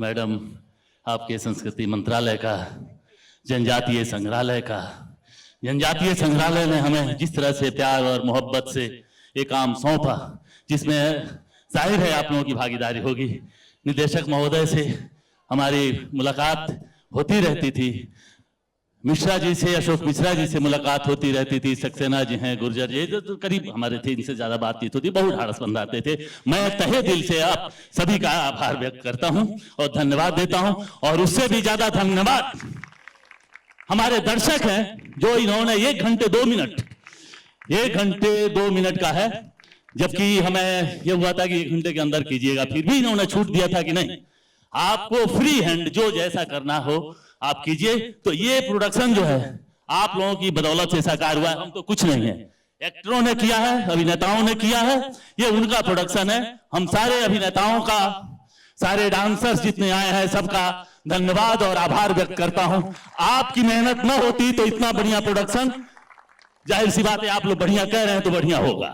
मैडम, आपके संस्कृति मंत्रालय का, जनजातीय संग्रहालय का। जनजातीय संग्रहालय ने हमें जिस तरह से प्यार और मोहब्बत से एक काम सौंपा, जिसमें जाहिर है आप लोगों की भागीदारी होगी। निदेशक महोदय से हमारी मुलाकात होती रहती थी, मिश्रा जी से, अशोक मिश्रा जी से मुलाकात होती रहती थी, सक्सेना जी हैं, गुर्जर जी तो करीब हमारे थे, इनसे ज्यादा बातचीत होती, बहुत ढाढ़स बंधाते थे। मैं तहे दिल से आप सभी का आभार व्यक्त करता हूं और धन्यवाद देता हूं। और उससे भी ज्यादा धन्यवाद हमारे दर्शक हैं, जो इन्होंने 1 घंटे 2 मिनट का है, जबकि हमें यह हुआ था कि 1 घंटे के अंदर कीजिएगा, फिर भी इन्होंने छूट दिया था कि नहीं, आपको फ्री हैंड जो जैसा करना हो आप कीजिए। तो ये प्रोडक्शन जो है आप लोगों की बदौलत से साकार हुआ है, हम तो कुछ नहीं है। एक्टरों ने किया है, अभिनेताओं ने किया है, ये उनका प्रोडक्शन है। हम सारे अभिनेताओं का, सारे डांसर्स जितने आए हैं, सबका धन्यवाद और आभार व्यक्त करता हूं। आपकी मेहनत न होती तो इतना बढ़िया प्रोडक्शन, जाहिर सी बात है आप लोग बढ़िया कह रहे हैं तो बढ़िया होगा,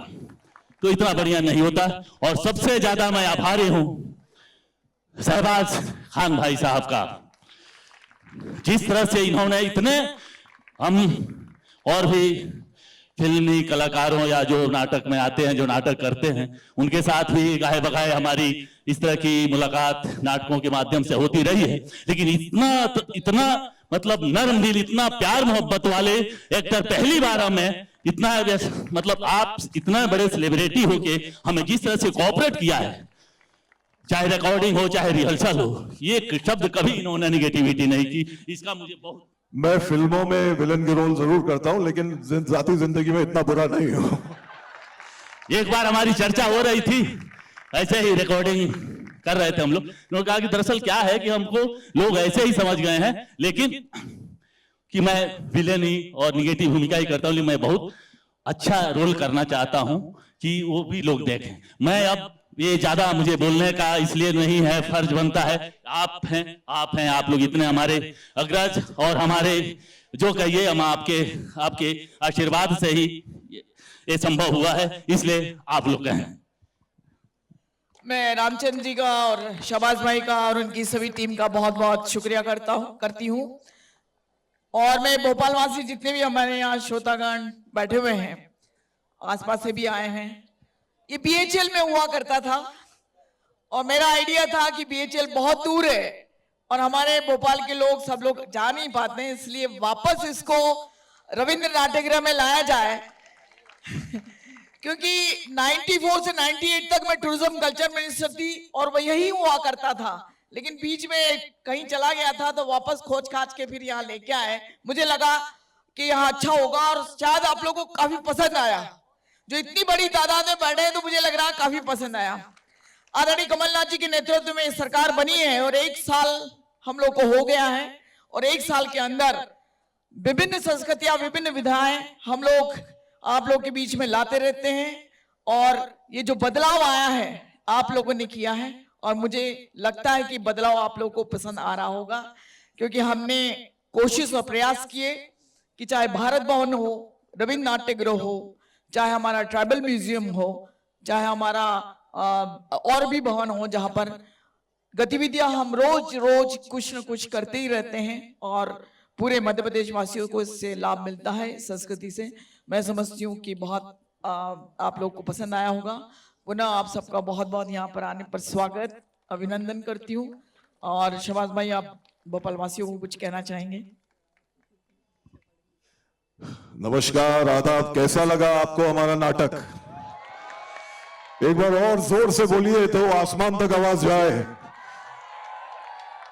तो इतना बढ़िया नहीं होता। और सबसे ज्यादा मैं आभारी हूं शहबाज खान भाई साहब का, जिस तरह से इन्होंने इतने, हम और भी फिल्मी कलाकारों या जो नाटक में आते हैं, जो नाटक करते हैं, उनके साथ भी गाहे बगाहे हमारी इस तरह की मुलाकात नाटकों के माध्यम से होती रही है। लेकिन इतना मतलब नरम दिल, इतना प्यार मोहब्बत वाले एक्टर पहली बार हमें इतना, मतलब आप इतना बड़े सेलिब्रिटी होके हमें जिस तरह से कोऑपरेट किया है, चाहे रिकॉर्डिंग हो चाहे रिहर्सल हो, ये शब्द कभी इन्होंने निगेटिविटी नहीं की, इसका मुझे बहुत। मैं फिल्मों में विलन के रोल जरूर करता हूं, लेकिन जाती जिंदगी में इतना बुरा नहीं हूं। एक बार हमारी चर्चा हो रही थी, ऐसे ही रिकॉर्डिंग कर रहे थे हम लोग, उन्होंने कहा कि दरअसल क्या है कि हमको लोग ऐसे ही समझ गए हैं, लेकिन कि मैं विलेन ही और निगेटिव भूमिका ही करता हूं, लेकिन मैं बहुत अच्छा रोल करना चाहता हूं कि वो भी लोग देखें। मैं अब ये ज्यादा मुझे बोलने का इसलिए नहीं है, फर्ज बनता है, आप लोग इतने हमारे अग्रज, और हमारे जो कहिए हम आपके आशीर्वाद से ही ये संभव हुआ है, इसलिए आप लोग कहें। मैं रामचंद्र जी का और शहबाज भाई का और उनकी सभी टीम का बहुत बहुत शुक्रिया करती हूँ। और मैं भोपाल वासी जितने भी हमारे यहाँ श्रोतागण बैठे हुए हैं, आसपास से भी आए हैं, ये बीएचएल में हुआ करता था और मेरा आइडिया था कि बीएचएल बहुत दूर है और हमारे भोपाल के लोग सब लोग जा नहीं पाते हैं, इसलिए वापस इसको रविंद्र नाट्यगृह में लाया जाए। क्योंकि 94 से 98 तक मैं टूरिज्म कल्चर मिनिस्टर थी और वह यही हुआ करता था, लेकिन बीच में कहीं चला गया था तो वापस खोज खाज के फिर यहाँ लेके आए। मुझे लगा कि यहाँ अच्छा होगा और शायद आप लोगों को काफी पसंद आया। जो इतनी बड़ी तादाद में बैठे हैं तो मुझे लग रहा काफी पसंद आया। आदरणीय कमलनाथ जी के नेतृत्व में सरकार बनी है और 1 साल हम लोग को हो गया है और 1 साल के अंदर विभिन्न संस्कृतियां, विभिन्न विधाएं हम लोग आप लोग के बीच में लाते रहते हैं और ये जो बदलाव आया है आप लोगों ने किया है और मुझे लगता है कि बदलाव आप लोगों को पसंद आ रहा होगा, क्योंकि हमने कोशिश और प्रयास किए कि चाहे भारत भवन हो, रविंद्र नाट्यगृह हो, चाहे हमारा ट्राइबल म्यूजियम हो, चाहे हमारा और भी भवन हो, जहां पर गतिविधियां हम रोज रोज कुछ न कुछ करते ही रहते हैं और पूरे मध्य प्रदेश वासियों को इससे लाभ मिलता है संस्कृति से। मैं समझती हूँ कि बहुत आप लोग को पसंद आया होगा। पुनः आप सबका बहुत बहुत यहाँ पर आने पर स्वागत, अभिनंदन करती हूँ। और शहबाज भाई, आप भोपाल वासियों को कुछ कहना चाहेंगे? नमस्कार, आदाब। कैसा लगा आपको हमारा नाटक? एक बार और जोर से बोलिए तो आसमान तक आवाज जाए।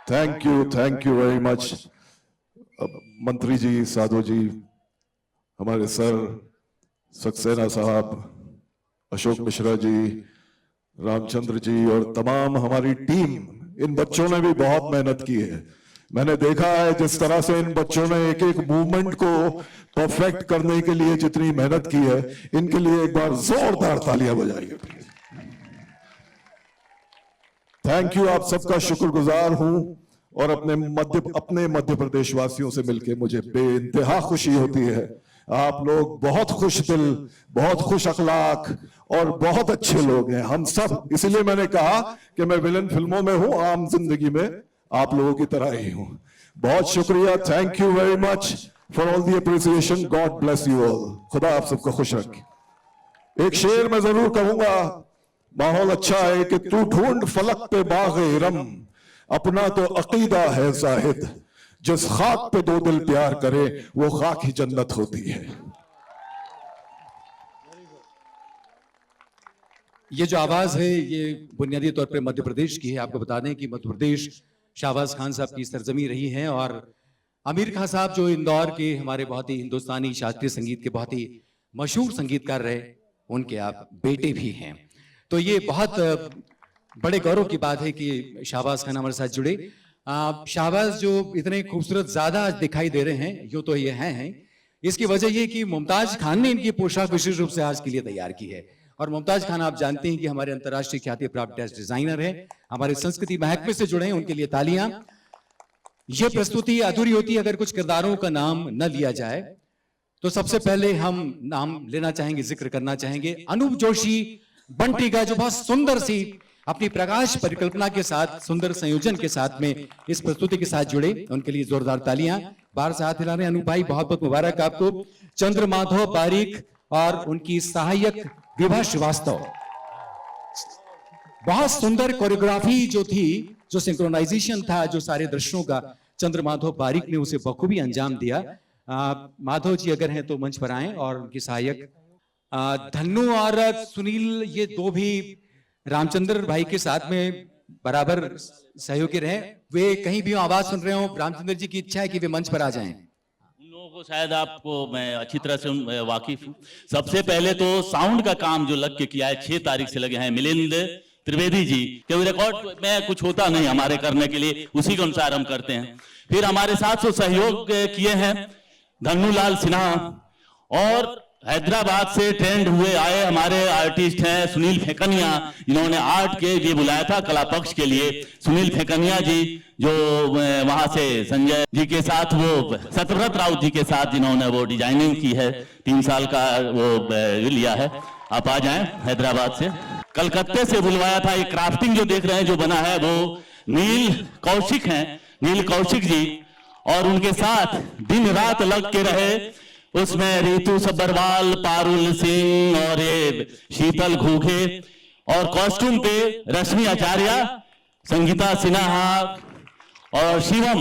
Thank you very much. मंत्री जी, साधु जी, हमारे सर सक्सेना साहब, अशोक मिश्रा जी, रामचंद्र जी और तमाम हमारी टीम, इन बच्चों ने भी बहुत मेहनत की है। मैंने देखा है जिस तरह से इन बच्चों ने एक एक मूवमेंट को परफेक्ट करने के लिए जितनी मेहनत की है, इनके लिए एक बार जोरदार तालियां बजाइए। थैंक यू, आप सबका शुक्रगुजार हूं और अपने मध्य प्रदेश वासियों से मिलकर मुझे बेइंतहा खुशी होती है। आप लोग बहुत खुश दिल, बहुत खुश अखलाक और बहुत अच्छे लोग हैं, हम सब। इसलिए मैंने कहा कि मैं विलन फिल्मों में हूं, आम जिंदगी में आप लोगों की तरह ही हूं। बहुत शुक्रिया, thank you very much for all the appreciation. God bless you all. खुदा आप सबको खुश रखे। एक शेर मैं जरूर कहूंगा, माहौल अच्छा है कि तू ढूंढ फलक पे बाग़ इरम, अपना तो अकीदा है जाहिद, जिस खाक पे दो दिल प्यार करे वो खाक ही जन्नत होती है। ये जो आवाज है ये बुनियादी तौर पर मध्य प्रदेश की है। आपको बता दें कि मध्य प्रदेश शाहबाज खान साहब की सरजमी रही है और आमिर खान साहब जो इंदौर के हमारे बहुत ही हिंदुस्तानी शास्त्रीय संगीत के बहुत ही मशहूर संगीतकार रहे, उनके आप बेटे भी हैं। तो ये बहुत बड़े गौरव की बात है कि शाहबाज खान हमारे साथ जुड़े। शाहबाज जो इतने खूबसूरत ज्यादा दिखाई दे रहे हैं, यूं तो ये हैं, इसकी वजह ये कि मुमताज खान ने इनकी पोशाक विशेष रूप से आज के लिए तैयार की है। और मुमताज खान आप जानते हैं कि हमारे अंतर्राष्ट्रीय ख्याति प्राप्त डिजाइनर है, हमारे संस्कृति महकमे से जुड़े हैं, उनके लिए तालियां। यह प्रस्तुति अधूरी होती है अगर कुछ किरदारों का नाम न लिया जाए। तो सबसे पहले हम नाम लेना चाहेंगे, जिक्र करना चाहेंगे अनूप जोशी बंटी का, जो बहुत सुंदर सी अपनी प्रकाश परिकल्पना के साथ, सुंदर संयोजन के साथ में इस प्रस्तुति के साथ जुड़े। उनके लिए जोरदार तालियां। बाहर से हाथ हिला रहे हैं अनूप भाई, बहुत बहुत मुबारक आपको। चंद्रमाधव बारिक और उनकी सहायक विभा श्रीवास्तव, बहुत सुंदर कोरियोग्राफी जो थी, जो सिंक्रोनाइजेशन था, जो सारे दृश्यों का चंद्रमाधव बारिक ने उसे बखूबी अंजाम दिया। माधव जी अगर हैं तो मंच पर आएं। और उनकी सहायक धन्नू और सुनील, ये दो भी रामचंद्र भाई के साथ में बराबर सहयोगी रहे। वे कहीं भी आवाज सुन रहे हो, रामचंद्र जी की इच्छा है कि वे मंच पर आ जाएं। को शायद आपको मैं अच्छी तरह से वाकिफ हूँ। सबसे पहले तो साउंड का काम जो लग के किया है, 6 तारीख से लगे हैं मिलिंद त्रिवेदी जी, क्योंकि रिकॉर्ड में कुछ होता नहीं हमारे करने के लिए, उसी के अनुसार हम करते हैं। फिर हमारे साथ सहयोग किए हैं धन्नूलाल सिन्हा, और हैदराबाद से ट्रेंड हुए आए हमारे आर्टिस्ट हैं सुनील फेकनिया, जिन्होंने आर्ट के लिए बुलाया था कला पक्ष के लिए। सुनील फेकनिया जी जो वहां से संजय जी के साथ, वो सत्यव्रत राउत जी के साथ, जिन्होंने वो डिजाइनिंग की है, 3 साल का वो लिया है। आप आ जाएं हैदराबाद से। कलकत्ते से बुलवाया था। ये क्राफ्टिंग जो देख रहे हैं जो बना है, वो नील कौशिक हैं, नील कौशिक जी, और उनके साथ दिन रात लग के रहे। उसमें रीतू सब्बरवाल, पारुल सिंह और शीतल घूघे, और कॉस्ट्यूम पे रश्मि आचार्य, संगीता सिन्हा और शिवम,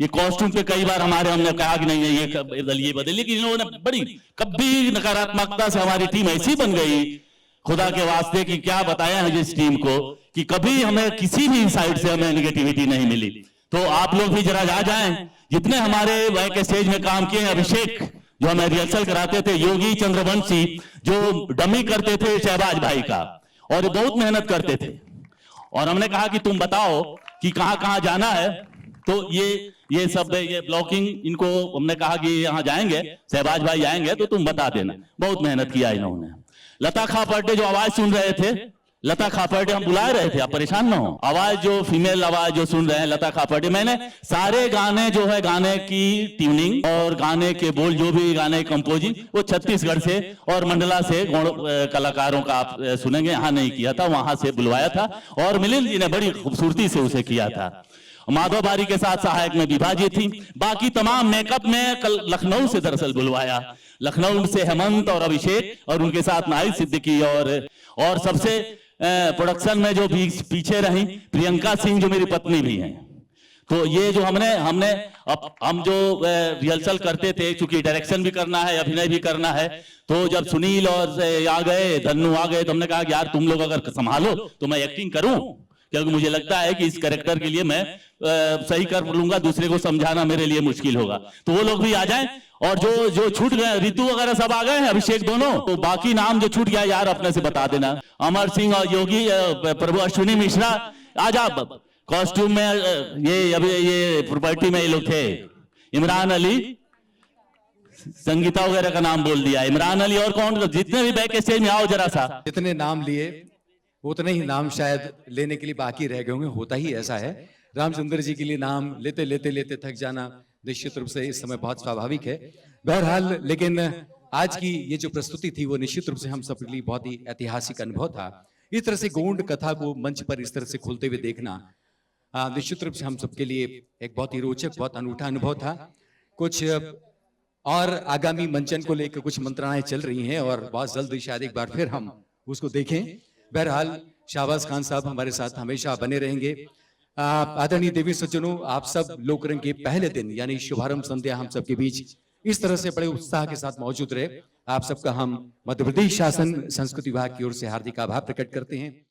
ये कॉस्ट्यूम पे कई बार हमने कहा कि नहीं ये बदल, लेकिन इन्होंने बड़ी कभी नकारात्मकता से हमारी टीम ऐसी बन गई, खुदा के वास्ते कि क्या बताया है इस टीम को, कि कभी हमें किसी भी साइड से हमें निगेटिविटी नहीं मिली। तो आप लोग भी जरा आ जाएं, जितने हमारे बैक स्टेज में काम किए हैं, अभिषेक जो हमें रिहर्सल कराते थे, योगी चंद्रवंशी जो डमी करते थे शहबाज भाई का, और ये बहुत मेहनत करते थे। और हमने कहा कि तुम बताओ कि कहां कहां जाना है, तो ये सब ये ब्लॉकिंग, इनको हमने कहा कि यहाँ जाएंगे, शहबाज भाई आएंगे तो तुम बता देना। बहुत मेहनत किया इन्होंने। लता खापर्डे जो आवाज सुन रहे थे, लता खापर्डे हम बुला रहे थे, आप परेशान ना हो। आवाज जो फीमेल आवाज जो सुन रहे हैं लता खापर्डे, मैंने सारे गाने जो है गाने की ट्यूनिंग और गाने के बोल जो भी गाने कंपोजिंग वो छत्तीसगढ़ से और मंडला से कलाकारों का आप सुनेंगे, यहाँ नहीं किया था, वहां से बुलवाया था और मिलिंद जी ने बड़ी खूबसूरती से उसे किया था। माधव बारी के साथ सहायक में विभा जी थी। बाकी तमाम मेकअप में कल लखनऊ से दरअसल बुलवाया, लखनऊ से हेमंत और अभिषेक और उनके साथ नाहिद सिद्दीकी और सबसे प्रोडक्शन में जो भी पीछे रही प्रियंका सिंह जो मेरी पत्नी भी हैं। तो ये जो हम जो रिहर्सल करते थे, चूंकि डायरेक्शन भी करना है, अभिनय भी करना है, तो जब सुनील और आ गए, धन्नू आ गए, तो हमने कहा कि यार तुम लोग अगर संभालो तो मैं एक्टिंग करूं, क्योंकि मुझे लगता है कि इस कैरेक्टर के लिए मैं सही कर लूंगा, दूसरे को समझाना मेरे लिए मुश्किल होगा। तो वो लोग भी आ जाएं, और जो छूट गए, रितु वगैरह सब आ गए हैं, अभिषेक दोनों, तो बाकी नाम जो छूट गया यार अपने से बता देना। अमर सिंह और योगी, प्रभु अश्विनी मिश्रा, आ जा कॉस्ट्यूम में, ये प्रॉपर्टी में ये लोग थे, इमरान अली, संगीता वगैरह का नाम बोल दिया, इमरान अली और कौन, जितने भी बैक स्टेज में आओ जरा सा। जितने नाम लिए उतने ही नाम शायद लेने के लिए बाकी रह गए होंगे, होता ही ऐसा है। रामचंद्र जी के लिए नाम लेते लेते लेते थक जाना निश्चित रूप से इस समय बहुत स्वाभाविक है। बहरहाल, लेकिन आज की ये जो प्रस्तुति थी वो निश्चित रूप से हम सब के लिए बहुत ही ऐतिहासिक अनुभव था। इस तरह से गोंड कथा को मंच पर इस तरह से खुलते हुए देखना निश्चित रूप से हम सबके लिए एक बहुत ही रोचक, बहुत अनूठा अनुभव था। कुछ और आगामी मंचन को लेकर कुछ मंत्रणाएं चल रही हैं और बहुत जल्द शायद एक बार फिर हम उसको देखें। बहरहाल, शाहबाज खान साहब हमारे साथ हमेशा बने रहेंगे। आदरणीय देवी सज्जनों, आप सब लोकरंग के पहले दिन यानी शुभारंभ संध्या हम सबके बीच इस तरह से बड़े उत्साह के साथ मौजूद रहे। आप सबका हम मध्य प्रदेश शासन संस्कृति विभाग की ओर से हार्दिक आभार प्रकट करते हैं।